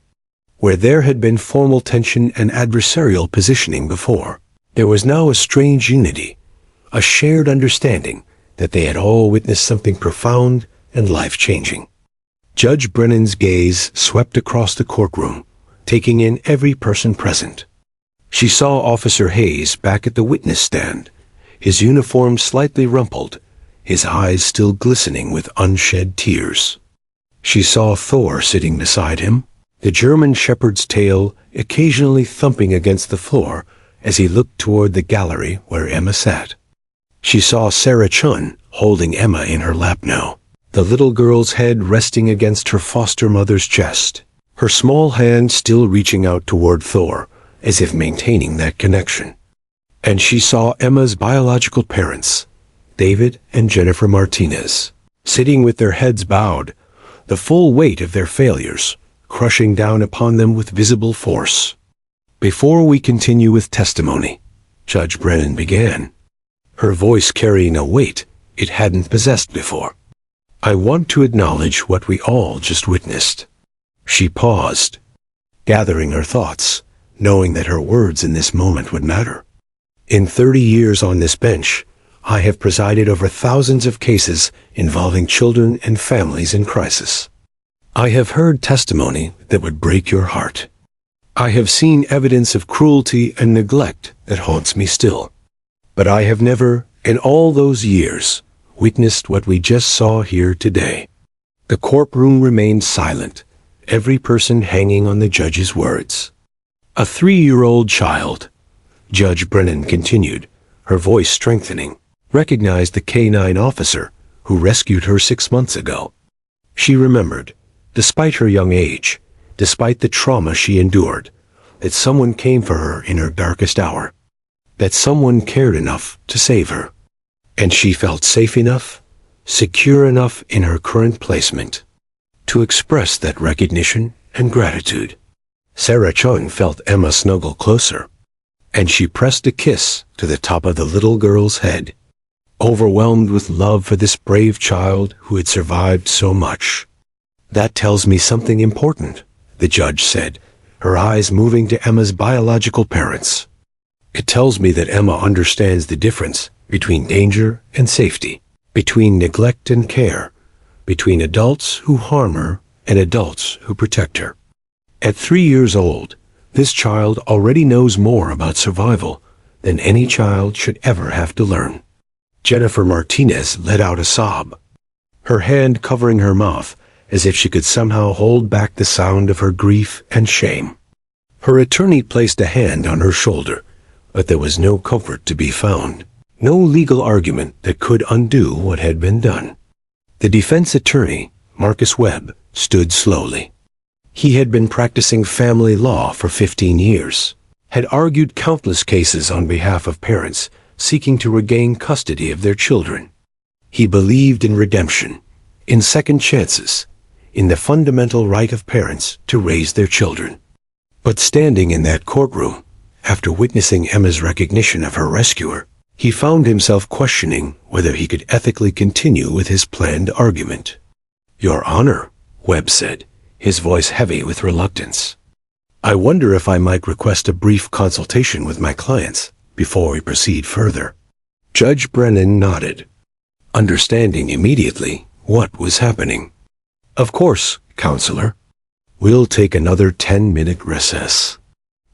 Where there had been formal tension and adversarial positioning before, there was now a strange unity, a shared understanding that they had all witnessed something profound and life-changing. Judge Brennan's gaze swept across the courtroom, taking in every person present. She saw Officer Hayes back at the witness stand, his uniform slightly rumpled, his eyes still glistening with unshed tears. She saw Thor sitting beside him, the German shepherd's tail occasionally thumping against the floor as he looked toward the gallery where Emma sat. She saw Sarah Chun holding Emma in her lap now, the little girl's head resting against her foster mother's chest, her small hand still reaching out toward Thor, as if maintaining that connection. And she saw Emma's biological parents, David and Jennifer Martinez, sitting with their heads bowed, the full weight of their failures crushing down upon them with visible force. Before we continue with testimony, Judge Brennan began, her voice carrying a weight it hadn't possessed before. I want to acknowledge what we all just witnessed. She paused, gathering her thoughts, knowing that her words in this moment would matter. In 30 years on this bench, I have presided over thousands of cases involving children and families in crisis. I have heard testimony that would break your heart. I have seen evidence of cruelty and neglect that haunts me still. But I have never, in all those years, witnessed what we just saw here today. The courtroom remained silent, every person hanging on the judge's words. A 3-year-old child, Judge Brennan continued, her voice strengthening, recognized the K-9 officer who rescued her 6 months ago. She remembered, despite her young age, despite the trauma she endured, that someone came for her in her darkest hour, that someone cared enough to save her. And she felt safe enough, secure enough in her current placement, to express that recognition and gratitude. Sarah Chun felt Emma snuggle closer, and she pressed a kiss to the top of the little girl's head, overwhelmed with love for this brave child who had survived so much. That tells me something important, the judge said, her eyes moving to Emma's biological parents. It tells me that Emma understands the difference between danger and safety, between neglect and care, between adults who harm her and adults who protect her. At 3 years old, this child already knows more about survival than any child should ever have to learn. Jennifer Martinez let out a sob, her hand covering her mouth as if she could somehow hold back the sound of her grief and shame. Her attorney placed a hand on her shoulder, but there was no comfort to be found. No legal argument that could undo what had been done. The defense attorney, Marcus Webb, stood slowly. He had been practicing family law for 15 years, had argued countless cases on behalf of parents seeking to regain custody of their children. He believed in redemption, in second chances, in the fundamental right of parents to raise their children. But standing in that courtroom, after witnessing Emma's recognition of her rescuer, he found himself questioning whether he could ethically continue with his planned argument. Your Honor, Webb said, his voice heavy with reluctance. "I wonder if I might request a brief consultation with my clients before we proceed further." Judge Brennan nodded, understanding immediately what was happening. "Of course, counselor. We'll take another 10-minute recess."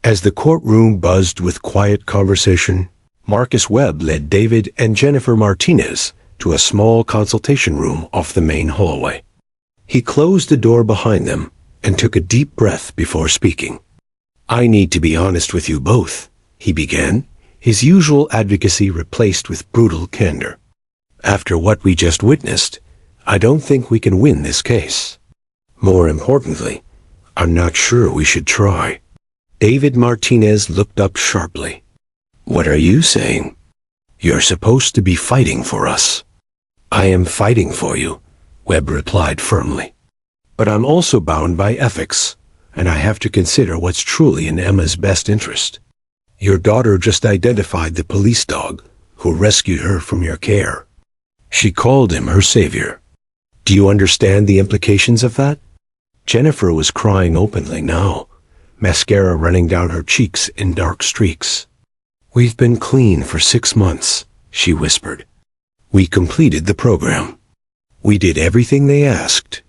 As the courtroom buzzed with quiet conversation, Marcus Webb led David and Jennifer Martinez to a small consultation room off the main hallway. He closed the door behind them and took a deep breath before speaking. "I need to be honest with you both," he began, his usual advocacy replaced with brutal candor. "After what we just witnessed, I don't think we can win this case. More importantly, I'm not sure we should try." David Martinez looked up sharply. "What are you saying? You're supposed to be fighting for us." "I am fighting for you," Webb replied firmly. "But I'm also bound by ethics, and I have to consider what's truly in Emma's best interest. Your daughter just identified the police dog who rescued her from your care. She called him her savior. Do you understand the implications of that?" Jennifer was crying openly now, mascara running down her cheeks in dark streaks. "We've been clean for 6 months," she whispered. "We completed the program. We did everything they asked."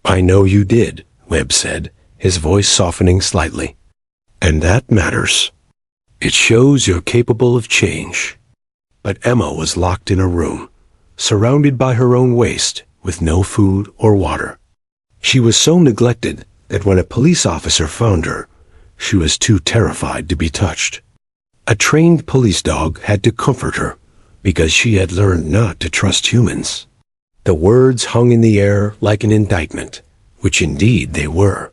"I know you did," Webb said, his voice softening slightly. "And that matters. It shows you're capable of change." But Emma was locked in a room, surrounded by her own waste, with no food or water. She was so neglected that when a police officer found her, she was too terrified to be touched. A trained police dog had to comfort her because she had learned not to trust humans. The words hung in the air like an indictment, which indeed they were.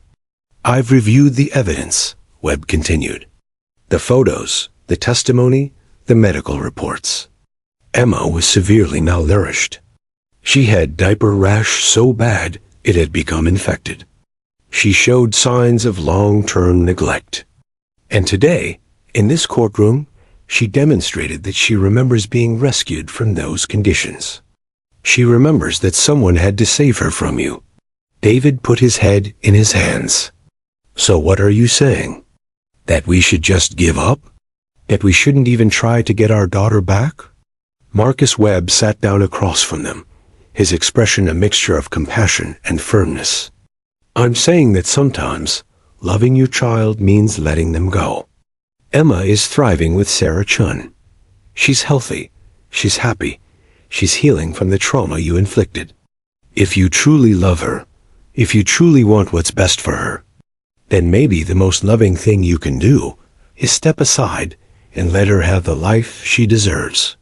"I've reviewed the evidence," Webb continued. "The photos, the testimony, the medical reports. Emma was severely malnourished. She had diaper rash so bad it had become infected. She showed signs of long-term neglect. And today, in this courtroom, she demonstrated that she remembers being rescued from those conditions. She remembers that someone had to save her from you." David put his head in his hands. "So what are you saying? That we should just give up? That we shouldn't even try to get our daughter back?" Marcus Webb sat down across from them, his expression a mixture of compassion and firmness. "I'm saying that sometimes loving your child means letting them go. Emma is thriving with Sarah Chun. She's healthy, she's happy, she's healing from the trauma you inflicted. If you truly love her, if you truly want what's best for her, then maybe the most loving thing you can do is step aside and let her have the life she deserves."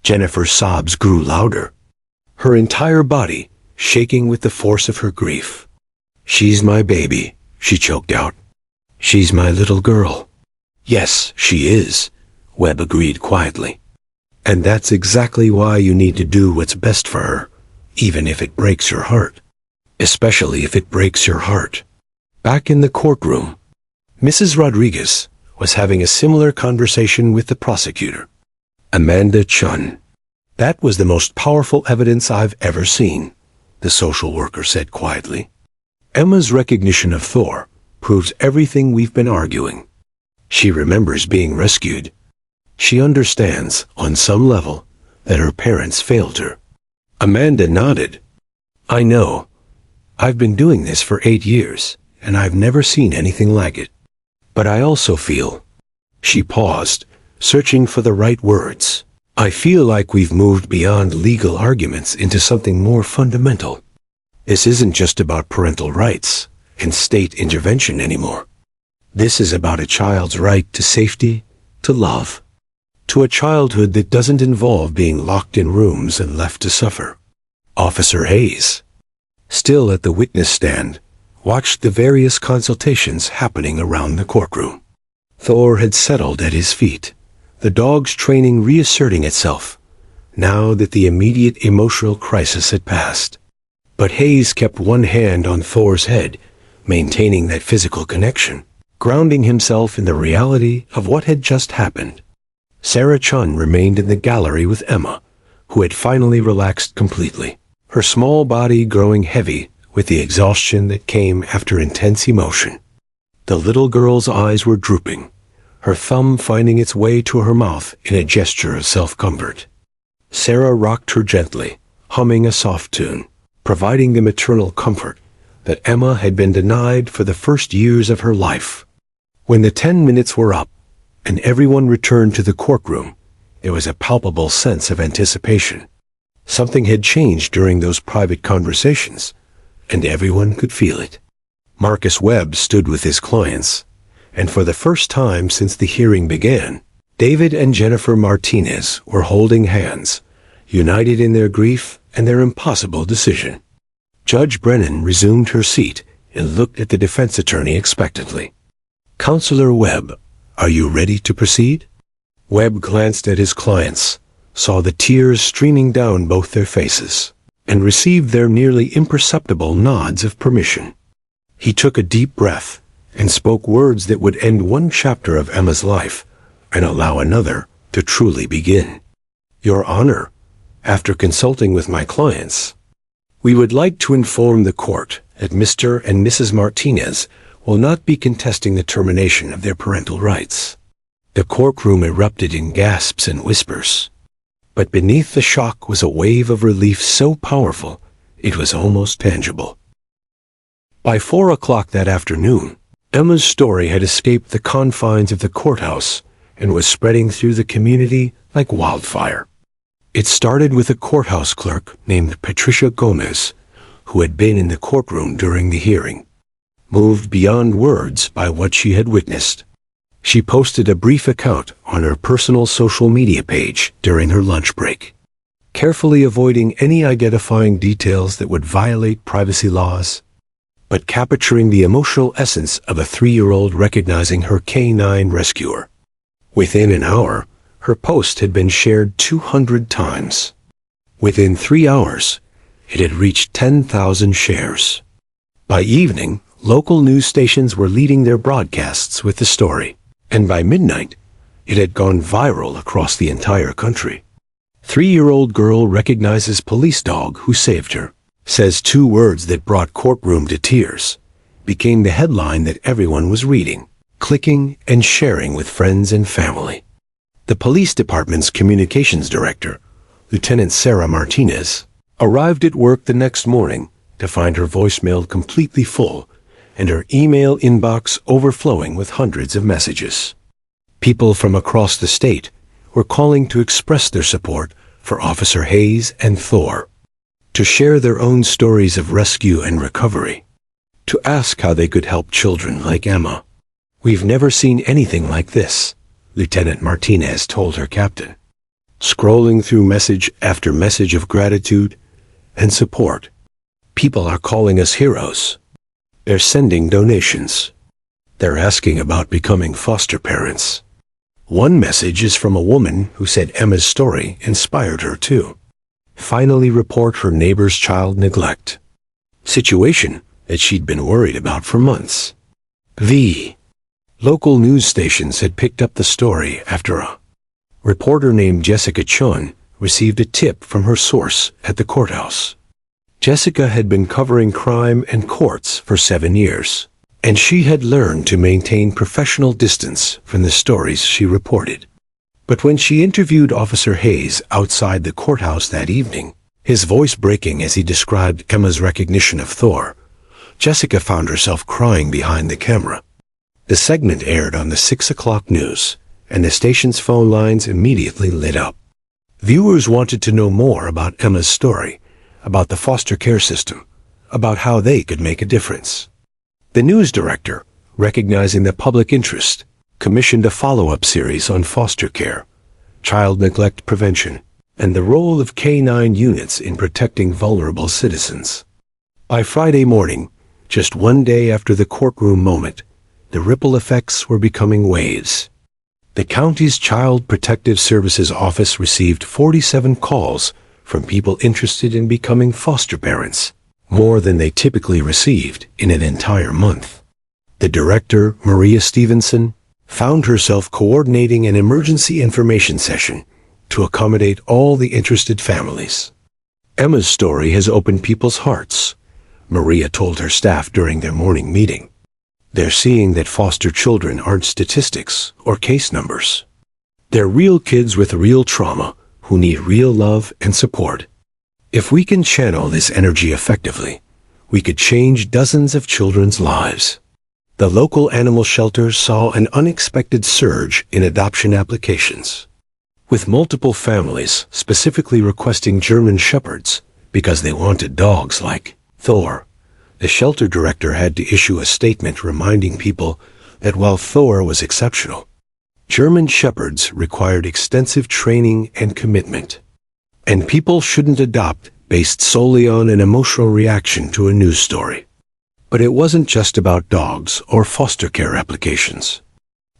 Jennifer's sobs grew louder, her entire body shaking with the force of her grief. "She's my baby," she choked out. "She's my little girl." "Yes, she is," Webb agreed quietly. "And that's exactly why you need to do what's best for her, even if it breaks your heart. Especially if it breaks your heart." Back in the courtroom, Mrs. Rodriguez was having a similar conversation with the prosecutor. "Amanda Chun. That was the most powerful evidence I've ever seen," the social worker said quietly. "Emma's recognition of Thor proves everything we've been arguing. She remembers being rescued. She understands, on some level, that her parents failed her." Amanda nodded. "I know. I've been doing this for 8 years, and I've never seen anything like it. But I also feel—" She paused, searching for the right words. "I feel like we've moved beyond legal arguments into something more fundamental. This isn't just about parental rights and state intervention anymore. This is about a child's right to safety, to love, to a childhood that doesn't involve being locked in rooms and left to suffer." Officer Hayes, still at the witness stand, watched the various consultations happening around the courtroom. Thor had settled at his feet, the dog's training reasserting itself, now that the immediate emotional crisis had passed. But Hayes kept one hand on Thor's head, maintaining that physical connection, grounding himself in the reality of what had just happened. Sarah Chun remained in the gallery with Emma, who had finally relaxed completely, her small body growing heavy with the exhaustion that came after intense emotion. The little girl's eyes were drooping, her thumb finding its way to her mouth in a gesture of self-comfort. Sarah rocked her gently, humming a soft tune, providing the maternal comfort that Emma had been denied for the first years of her life. When the 10 minutes were up, and everyone returned to the courtroom, there was a palpable sense of anticipation. Something had changed during those private conversations, and everyone could feel it. Marcus Webb stood with his clients, and for the first time since the hearing began, David and Jennifer Martinez were holding hands, united in their grief and their impossible decision. Judge Brennan resumed her seat and looked at the defense attorney expectantly. "Counselor Webb, are you ready to proceed?" Webb glanced at his clients, saw the tears streaming down both their faces, and received their nearly imperceptible nods of permission. He took a deep breath and spoke words that would end one chapter of Emma's life and allow another to truly begin. "Your Honor, after consulting with my clients, we would like to inform the court that Mr. and Mrs. Martinez will not be contesting the termination of their parental rights." The courtroom erupted in gasps and whispers. But beneath the shock was a wave of relief so powerful it was almost tangible. By 4 o'clock that afternoon, Emma's story had escaped the confines of the courthouse and was spreading through the community like wildfire. It started with a courthouse clerk named Patricia Gomez, who had been in the courtroom during the hearing. Moved beyond words by what she had witnessed, she posted a brief account on her personal social media page during her lunch break, carefully avoiding any identifying details that would violate privacy laws, but capturing the emotional essence of a 3-year-old recognizing her canine rescuer. Within an hour, her post had been shared 200 times. Within 3 hours, it had reached 10,000 shares. By evening, local news stations were leading their broadcasts with the story, and by midnight, it had gone viral across the entire country. 3-year-old girl recognizes police dog who saved her, says 2 words that brought courtroom to tears, became the headline that everyone was reading, clicking and sharing with friends and family. The police department's communications director, Lieutenant Sarah Martinez, arrived at work the next morning to find her voicemail completely full and her email inbox overflowing with hundreds of messages. People from across the state were calling to express their support for Officer Hayes and Thor, to share their own stories of rescue and recovery, to ask how they could help children like Emma. "We've never seen anything like this," Lieutenant Martinez told her captain, scrolling through message after message of gratitude and support. "People are calling us heroes. They're sending donations. They're asking about becoming foster parents." One message is from a woman who said Emma's story inspired her to finally report her neighbor's child neglect situation that she'd been worried about for months. The local news stations had picked up the story after a reporter named Jessica Chun received a tip from her source at the courthouse. Jessica had been covering crime and courts for 7 years, and she had learned to maintain professional distance from the stories she reported. But when she interviewed Officer Hayes outside the courthouse that evening, his voice breaking as he described Emma's recognition of Thor, Jessica found herself crying behind the camera. The segment aired on the 6 o'clock news, and the station's phone lines immediately lit up. Viewers wanted to know more about Emma's story, about the foster care system, about how they could make a difference. The news director, recognizing the public interest, commissioned a follow-up series on foster care, child neglect prevention, and the role of K-9 units in protecting vulnerable citizens. By Friday morning, just 1 day after the courtroom moment, the ripple effects were becoming waves. The county's Child Protective Services office received 47 calls from people interested in becoming foster parents, more than they typically received in an entire month. The director, Maria Stevenson, found herself coordinating an emergency information session to accommodate all the interested families. Emma's story has opened people's hearts, Maria told her staff during their morning meeting. They're seeing that foster children aren't statistics or case numbers. They're real kids with real trauma who need real love and support. If we can channel this energy effectively, we could change dozens of children's lives. The local animal shelter saw an unexpected surge in adoption applications, with multiple families specifically requesting German Shepherds because they wanted dogs like Thor. The shelter director had to issue a statement reminding people that while Thor was exceptional, German Shepherds required extensive training and commitment, and people shouldn't adopt based solely on an emotional reaction to a news story. But it wasn't just about dogs or foster care applications.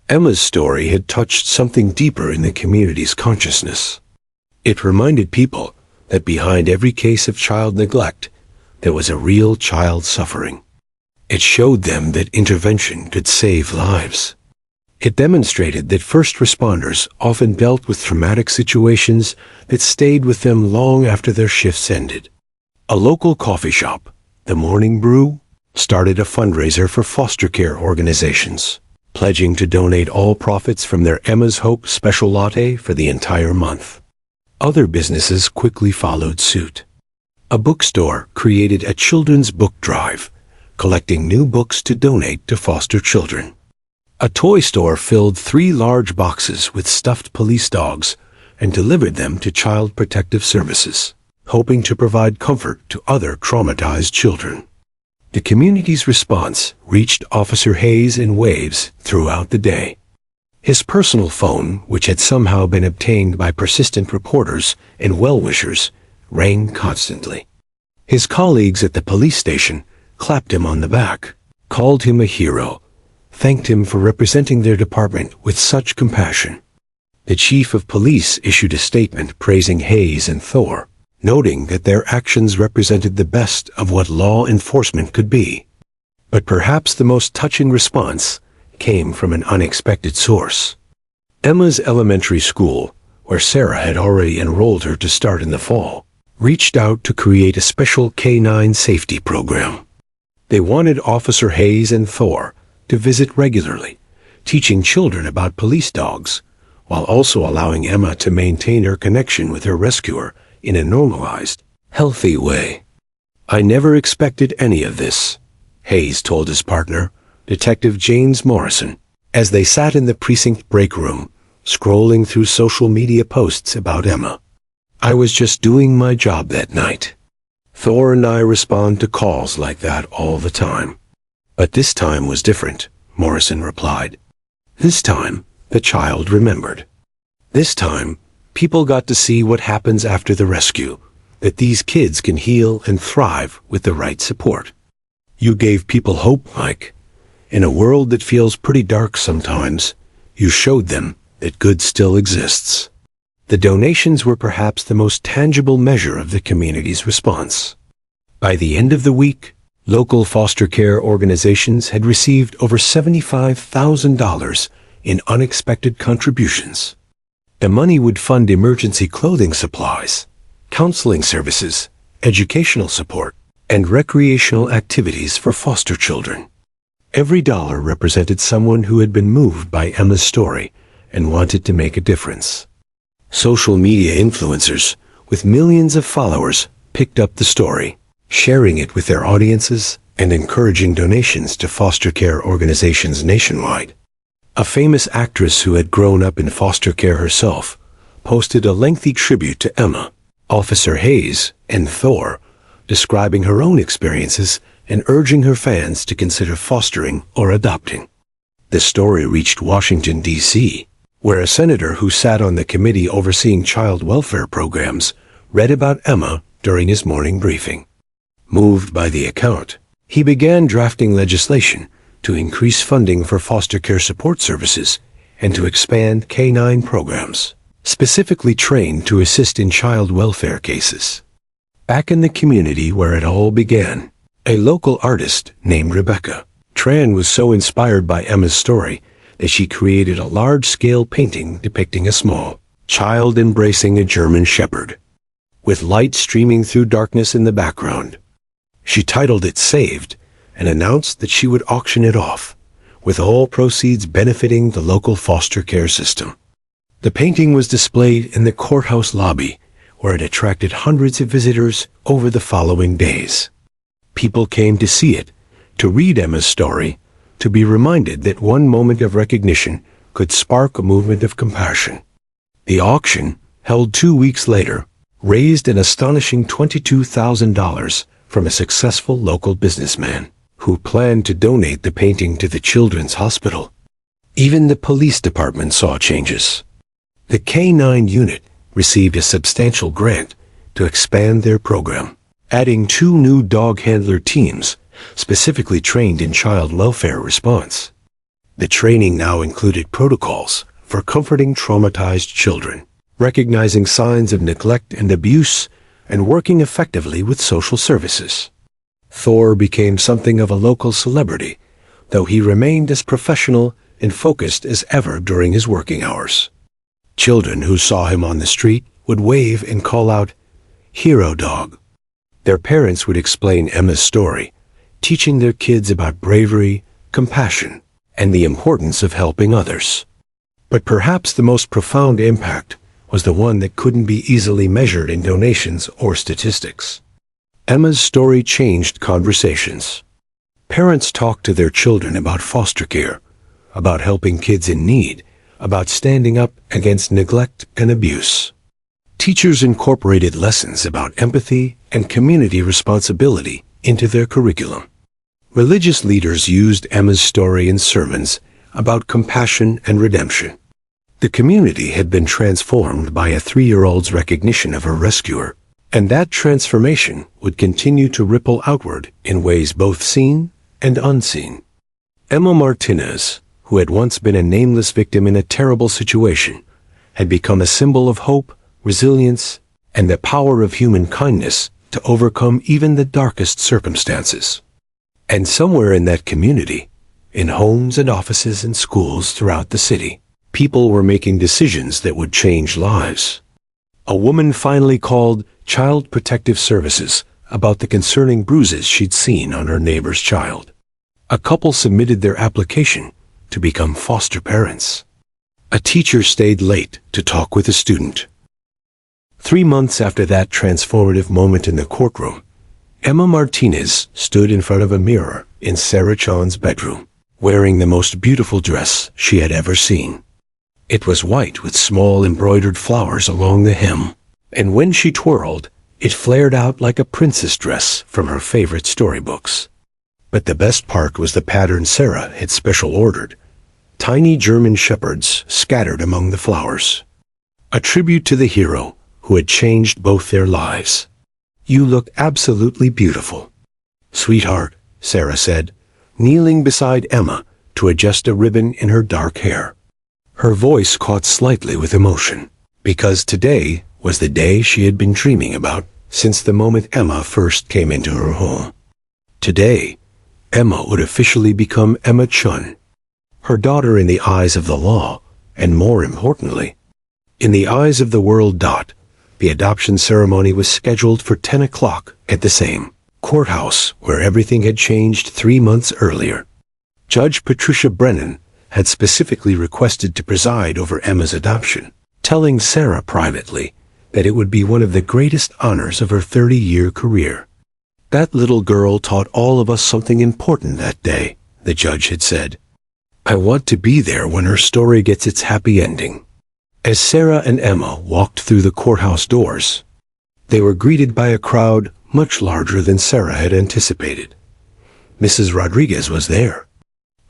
Emma's story had touched something deeper in the community's consciousness. It reminded people that behind every case of child neglect, there was a real child suffering. It showed them that intervention could save lives. It demonstrated that first responders often dealt with traumatic situations that stayed with them long after their shifts ended. A local coffee shop, The Morning Brew, started a fundraiser for foster care organizations, pledging to donate all profits from their Emma's Hope special latte for the entire month. Other businesses quickly followed suit. A bookstore created a children's book drive, collecting new books to donate to foster children. A toy store filled 3 large boxes with stuffed police dogs and delivered them to Child Protective Services, hoping to provide comfort to other traumatized children. The community's response reached Officer Hayes in waves throughout the day. His personal phone, which had somehow been obtained by persistent reporters and well-wishers, rang constantly. His colleagues at the police station clapped him on the back, called him a hero, thanked him for representing their department with such compassion. The chief of police issued a statement praising Hayes and Thor, noting that their actions represented the best of what law enforcement could be. But perhaps the most touching response came from an unexpected source. Emma's elementary school, where Sarah had already enrolled her to start in the fall, reached out to create a special canine safety program. They wanted Officer Hayes and Thor to visit regularly, teaching children about police dogs, while also allowing Emma to maintain her connection with her rescuer in a normalized, healthy way. "I never expected any of this," Hayes told his partner, Detective James Morrison, as they sat in the precinct break room, scrolling through social media posts about Emma. "I was just doing my job that night. Thor and I respond to calls like that all the time. But this time was different," Morrison replied. "This time, the child remembered. This time, people got to see what happens after the rescue, that these kids can heal and thrive with the right support. You gave people hope, Mike. In a world that feels pretty dark sometimes, you showed them that good still exists." The donations were perhaps the most tangible measure of the community's response. By the end of the week, local foster care organizations had received over $75,000 in unexpected contributions. The money would fund emergency clothing supplies, counseling services, educational support, and recreational activities for foster children. Every dollar represented someone who had been moved by Emma's story and wanted to make a difference. Social media influencers with millions of followers picked up the story, sharing it with their audiences and encouraging donations to foster care organizations nationwide. A famous actress who had grown up in foster care herself posted a lengthy tribute to Emma, Officer Hayes, and Thor, describing her own experiences and urging her fans to consider fostering or adopting. The story reached Washington, D.C., where a senator who sat on the committee overseeing child welfare programs read about Emma during his morning briefing. Moved by the account, he began drafting legislation to increase funding for foster care support services and to expand canine programs, specifically trained to assist in child welfare cases. Back in the community where it all began, a local artist named Rebecca Tran was so inspired by Emma's story that she created a large-scale painting depicting a small child embracing a German Shepherd. With light streaming through darkness in the background, She titled it Saved and announced that she would auction it off, with all proceeds benefiting the local foster care system. The painting was displayed in the courthouse lobby, where it attracted hundreds of visitors over the following days. People came to see it, to read Emma's story, to be reminded that one moment of recognition could spark a movement of compassion. The auction, held 2 weeks later, raised an astonishing $22,000 from a successful local businessman who planned to donate the painting to the Children's Hospital. Even the police department saw changes. The K-9 unit received a substantial grant to expand their program, adding 2 new dog handler teams specifically trained in child welfare response. The training now included protocols for comforting traumatized children, recognizing signs of neglect and abuse, and working effectively with social services. Thor became something of a local celebrity, though he remained as professional and focused as ever during his working hours. Children who saw him on the street would wave and call out, "Hero Dog." Their parents would explain Emma's story, teaching their kids about bravery, compassion, and the importance of helping others. But perhaps the most profound impact was the one that couldn't be easily measured in donations or statistics. Emma's story changed conversations. Parents talked to their children about foster care, about helping kids in need, about standing up against neglect and abuse. Teachers incorporated lessons about empathy and community responsibility into their curriculum. Religious leaders used Emma's story in sermons about compassion and redemption. The community had been transformed by a 3-year-old's recognition of her rescuer, and that transformation would continue to ripple outward in ways both seen and unseen. Emma Martinez, who had once been a nameless victim in a terrible situation, had become a symbol of hope, resilience, and the power of human kindness to overcome even the darkest circumstances. And somewhere in that community, in homes and offices and schools throughout the city, people were making decisions that would change lives. A woman finally called Child Protective Services about the concerning bruises she'd seen on her neighbor's child. A couple submitted their application to become foster parents. A teacher stayed late to talk with a student. 3 months after that transformative moment in the courtroom, Emma Martinez stood in front of a mirror in Sarah Chan's bedroom, wearing the most beautiful dress she had ever seen. It was white with small embroidered flowers along the hem, and when she twirled, it flared out like a princess dress from her favorite storybooks. But the best part was the pattern Sarah had special ordered, tiny German shepherds scattered among the flowers. A tribute to the hero who had changed both their lives. "You look absolutely beautiful, sweetheart," Sarah said, kneeling beside Emma to adjust a ribbon in her dark hair. Her voice caught slightly with emotion, because today was the day she had been dreaming about since the moment Emma first came into her home. Today, Emma would officially become Emma Chun, her daughter in the eyes of the law, and more importantly, in the eyes of the world. The adoption ceremony was scheduled for 10 o'clock at the same courthouse where everything had changed 3 months earlier. Judge Patricia Brennan had specifically requested to preside over Emma's adoption, telling Sarah privately that it would be one of the greatest honors of her 30-year career. "That little girl taught all of us something important that day," the judge had said. "I want to be there when her story gets its happy ending." As Sarah and Emma walked through the courthouse doors, they were greeted by a crowd much larger than Sarah had anticipated. Mrs. Rodriguez was there,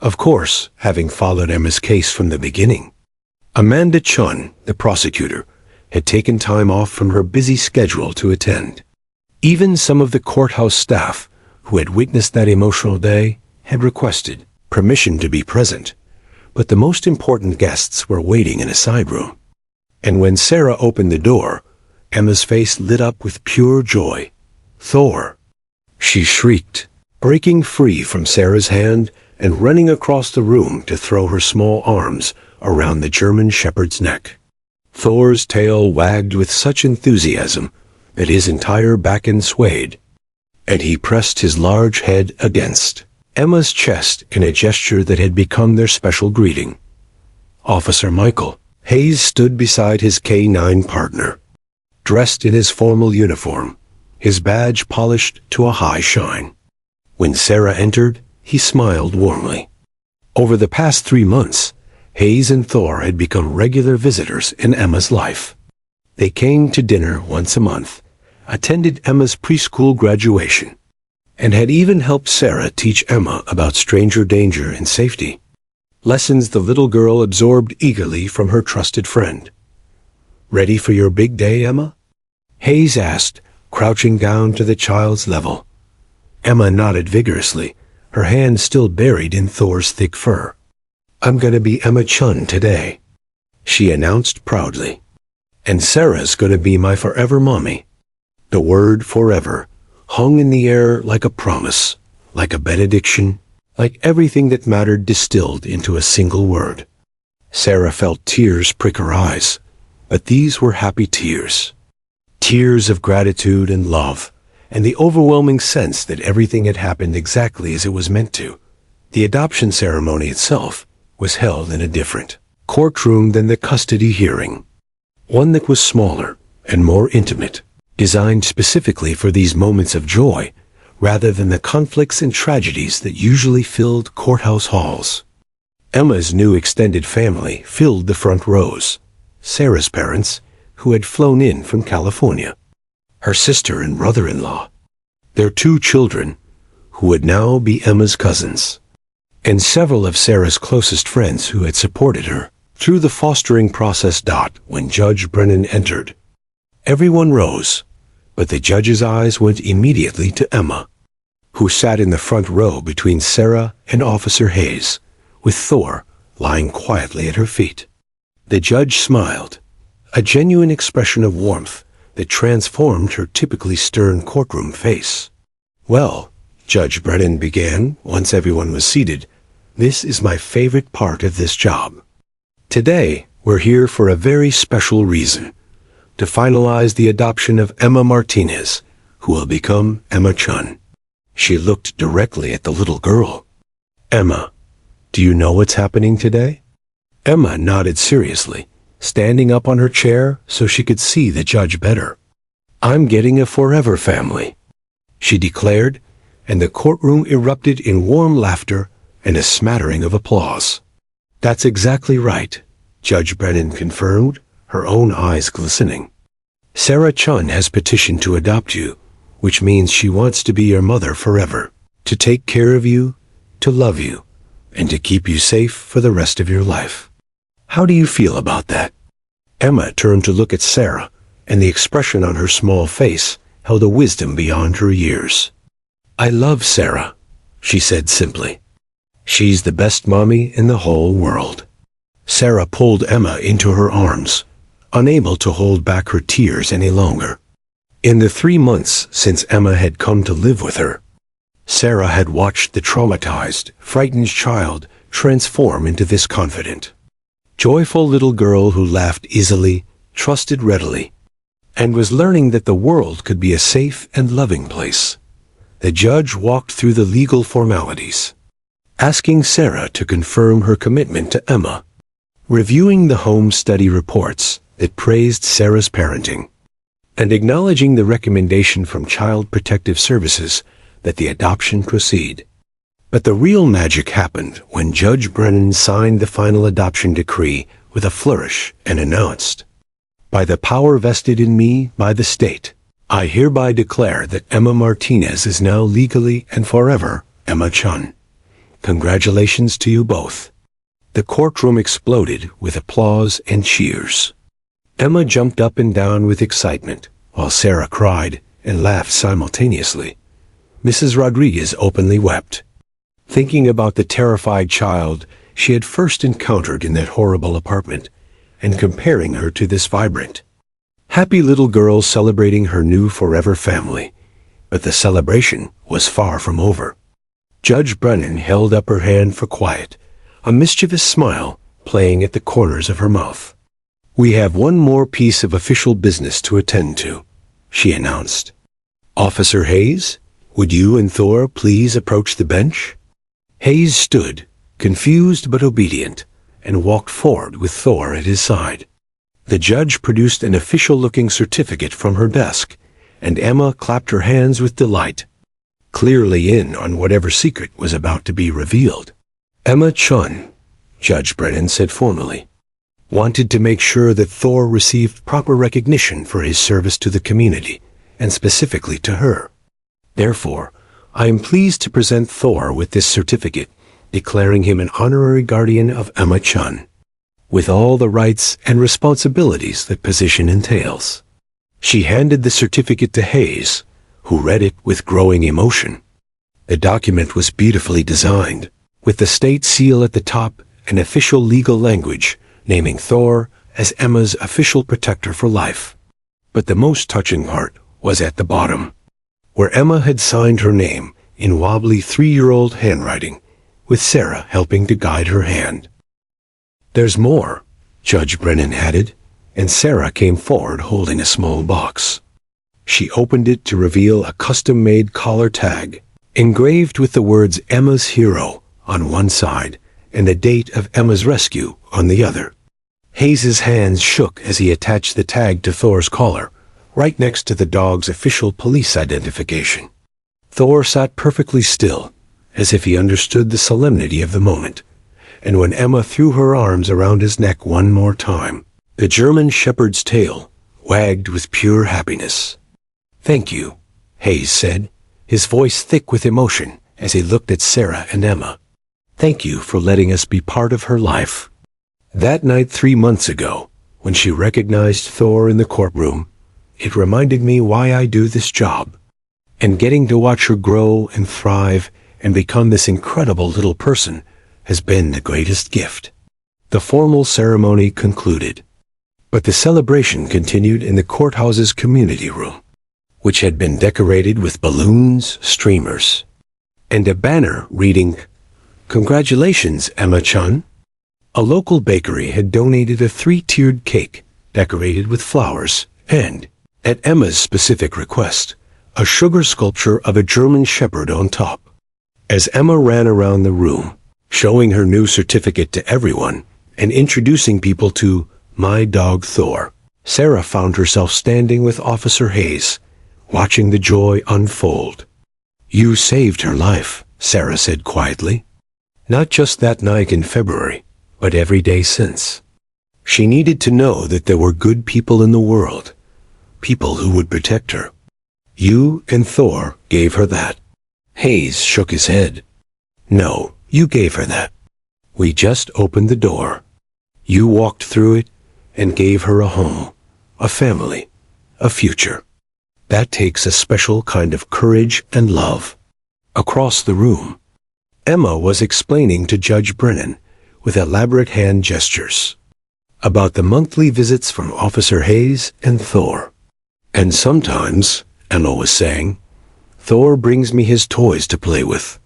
of course, having followed Emma's case from the beginning. Amanda Chun, the prosecutor, had taken time off from her busy schedule to attend. Even some of the courthouse staff, who had witnessed that emotional day, had requested permission to be present, but the most important guests were waiting in a side room. And when Sarah opened the door, Emma's face lit up with pure joy. "Thor!" she shrieked, breaking free from Sarah's hand and running across the room to throw her small arms around the German shepherd's neck. Thor's tail wagged with such enthusiasm that his entire back end swayed. and he pressed his large head against Emma's chest in a gesture that had become their special greeting. Officer Michael Hayes stood beside his K-9 partner, dressed in his formal uniform, his badge polished to a high shine. When Sarah entered, he smiled warmly. Over the past 3 months, Hayes and Thor had become regular visitors in Emma's life. They came to dinner once a month, attended Emma's preschool graduation, and had even helped Sarah teach Emma about stranger danger and safety. Lessons the little girl absorbed eagerly from her trusted friend. "Ready for your big day, Emma?" Hayes asked, crouching down to the child's level. Emma nodded vigorously, her hand still buried in Thor's thick fur. "I'm gonna be Emma Chun today," she announced proudly. "And Sarah's gonna be my forever mommy." The word forever hung in the air like a promise, like a benediction, like everything that mattered distilled into a single word. Sarah felt tears prick her eyes, but these were happy tears. Tears of gratitude and love, and the overwhelming sense that everything had happened exactly as it was meant to. The adoption ceremony itself was held in a different courtroom than the custody hearing, one that was smaller and more intimate, designed specifically for these moments of joy, rather than the conflicts and tragedies that usually filled courthouse halls. Emma's new extended family filled the front rows. Sarah's parents, who had flown in from California, her sister and brother-in-law, their 2 children, who would now be Emma's cousins, and several of Sarah's closest friends who had supported her through the fostering process. When Judge Brennan entered, everyone rose, but the judge's eyes went immediately to Emma, who sat in the front row between Sarah and Officer Hayes, with Thor lying quietly at her feet. The judge smiled, a genuine expression of warmth that transformed her typically stern courtroom face. "Well," Judge Brennan began once everyone was seated, "this is my favorite part of this job. Today, we're here for a very special reason, to finalize the adoption of Emma Martinez, who will become Emma Chun." She looked directly at the little girl. "Emma, do you know what's happening today?" Emma nodded seriously, standing up on her chair so she could see the judge better. "I'm getting a forever family," she declared, and the courtroom erupted in warm laughter and a smattering of applause. "That's exactly right," Judge Brennan confirmed, her own eyes glistening. "Sarah Chun has petitioned to adopt you, which means she wants to be your mother forever, to take care of you, to love you, and to keep you safe for the rest of your life. How do you feel about that?" Emma turned to look at Sarah, and the expression on her small face held a wisdom beyond her years. "I love Sarah," she said simply. "She's the best mommy in the whole world." Sarah pulled Emma into her arms, unable to hold back her tears any longer. In the 3 months since Emma had come to live with her, Sarah had watched the traumatized, frightened child transform into this confident, joyful little girl who laughed easily, trusted readily, and was learning that the world could be a safe and loving place. The judge walked through the legal formalities, asking Sarah to confirm her commitment to Emma, reviewing the home study reports that praised Sarah's parenting, and acknowledging the recommendation from Child Protective Services that the adoption proceed. But the real magic happened when Judge Brennan signed the final adoption decree with a flourish and announced, "By the power vested in me by the state, I hereby declare that Emma Martinez is now legally and forever Emma Chun. Congratulations to you both." The courtroom exploded with applause and cheers. Emma jumped up and down with excitement, while Sarah cried and laughed simultaneously. Mrs. Rodriguez openly wept, thinking about the terrified child she had first encountered in that horrible apartment, and comparing her to this vibrant, happy little girl celebrating her new forever family. But the celebration was far from over. Judge Brennan held up her hand for quiet, a mischievous smile playing at the corners of her mouth. "We have one more piece of official business to attend to," she announced. "Officer Hayes, Would you and Thor please approach the bench? Hayes stood, confused but obedient, and walked forward with Thor at his side. The judge produced an official-looking certificate from her desk, and Emma clapped her hands with delight, clearly in on whatever secret was about to be revealed. Emma Chun, Judge Brennan said formally, wanted to make sure that Thor received proper recognition for his service to the community, and specifically to her. Therefore, I am pleased to present Thor with this certificate, declaring him an honorary guardian of Emma Chun, with all the rights and responsibilities that position entails. She handed the certificate to Hayes, who read it with growing emotion. The document was beautifully designed, with the state seal at the top and official legal language naming Thor as Emma's official protector for life. But the most touching part was at the bottom, where Emma had signed her name in wobbly 3-year-old handwriting, with Sarah helping to guide her hand. There's more, Judge Brennan added, and Sarah came forward holding a small box. She opened it to reveal a custom-made collar tag, engraved with the words Emma's Hero on one side and the date of Emma's rescue on the other. Hayes's hands shook as he attached the tag to Thor's collar, right next to the dog's official police identification. Thor sat perfectly still, as if he understood the solemnity of the moment, and when Emma threw her arms around his neck one more time, the German shepherd's tail wagged with pure happiness. "Thank you," Hayes said, his voice thick with emotion as he looked at Sarah and Emma. "Thank you for letting us be part of her life." That night 3 months ago, when she recognized Thor in the courtroom, it reminded me why I do this job. And getting to watch her grow and thrive and become this incredible little person has been the greatest gift. The formal ceremony concluded, but the celebration continued in the courthouse's community room, which had been decorated with balloons, streamers, and a banner reading, "Congratulations, Emma Chun." A local bakery had donated a 3-tiered cake decorated with flowers and, at Emma's specific request, a sugar sculpture of a German shepherd on top. As Emma ran around the room, showing her new certificate to everyone and introducing people to My Dog Thor, Sarah found herself standing with Officer Hayes, watching the joy unfold. "You saved her life," Sarah said quietly. "Not just that night in February, but every day since. She needed to know that there were good people in the world, people who would protect her. You and Thor gave her that." Hayes shook his head. "No, you gave her that. We just opened the door. You walked through it and gave her a home, a family, a future. That takes a special kind of courage and love." Across the room, Emma was explaining to Judge Brennan, with elaborate hand gestures, about the monthly visits from Officer Hayes and Thor. "And sometimes," Emma was saying, "Thor brings me his toys to play with.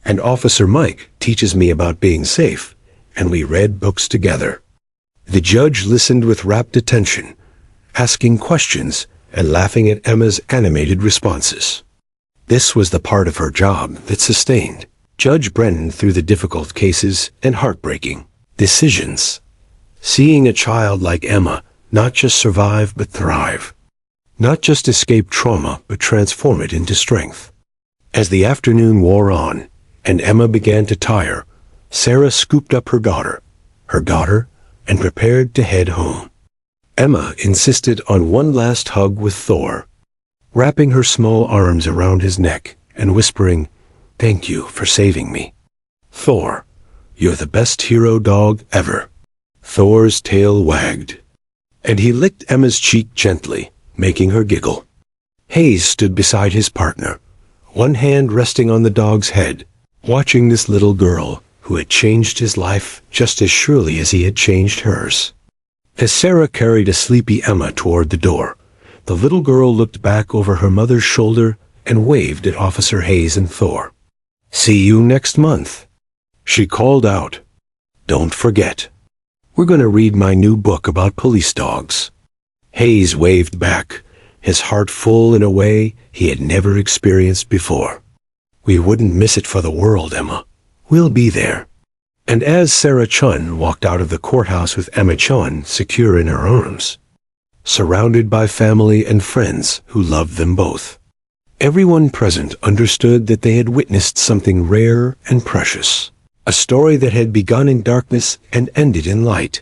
And Officer Mike teaches me about being safe, and we read books together." The judge listened with rapt attention, asking questions and laughing at Emma's animated responses. This was the part of her job that sustained Judge Brennan through the difficult cases and heartbreaking decisions. Seeing a child like Emma not just survive but thrive. Not just escape trauma but transform it into strength. As the afternoon wore on and Emma began to tire, Sarah scooped up her daughter, and prepared to head home. Emma insisted on one last hug with Thor, wrapping her small arms around his neck and whispering, "Thank you for saving me. Thor, you're the best hero dog ever." Thor's tail wagged, and he licked Emma's cheek gently, making her giggle. Hayes stood beside his partner, one hand resting on the dog's head, watching this little girl who had changed his life just as surely as he had changed hers. As Sarah carried a sleepy Emma toward the door, the little girl looked back over her mother's shoulder and waved at Officer Hayes and Thor. "See you next month," she called out. "Don't forget. We're going to read my new book about police dogs." Hayes waved back, his heart full in a way he had never experienced before. "We wouldn't miss it for the world, Emma. We'll be there." And as Sarah Chun walked out of the courthouse with Emma Chun secure in her arms, surrounded by family and friends who loved them both, everyone present understood that they had witnessed something rare and precious. A story that had begun in darkness and ended in light.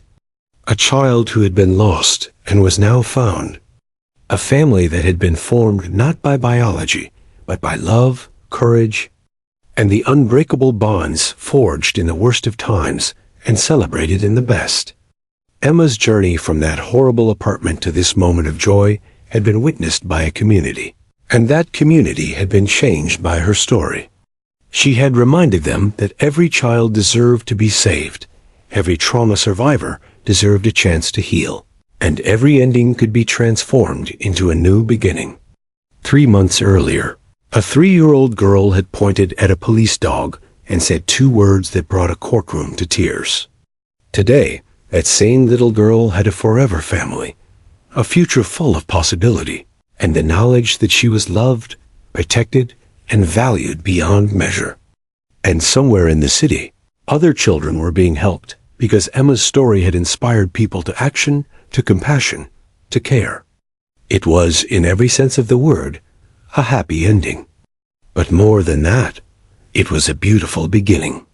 A child who had been lost and was now found. A family that had been formed not by biology, but by love, courage, and the unbreakable bonds forged in the worst of times and celebrated in the best. Emma's journey from that horrible apartment to this moment of joy had been witnessed by a community, and that community had been changed by her story. She had reminded them that every child deserved to be saved, every trauma survivor deserved a chance to heal, and every ending could be transformed into a new beginning. 3 months earlier, a 3-year-old girl had pointed at a police dog and said 2 words that brought a courtroom to tears. Today, that same little girl had a forever family, a future full of possibility, and the knowledge that she was loved, protected, and valued beyond measure. And somewhere in the city, other children were being helped because Emma's story had inspired people to action, to compassion, to care. It was, in every sense of the word, a happy ending. But more than that, it was a beautiful beginning.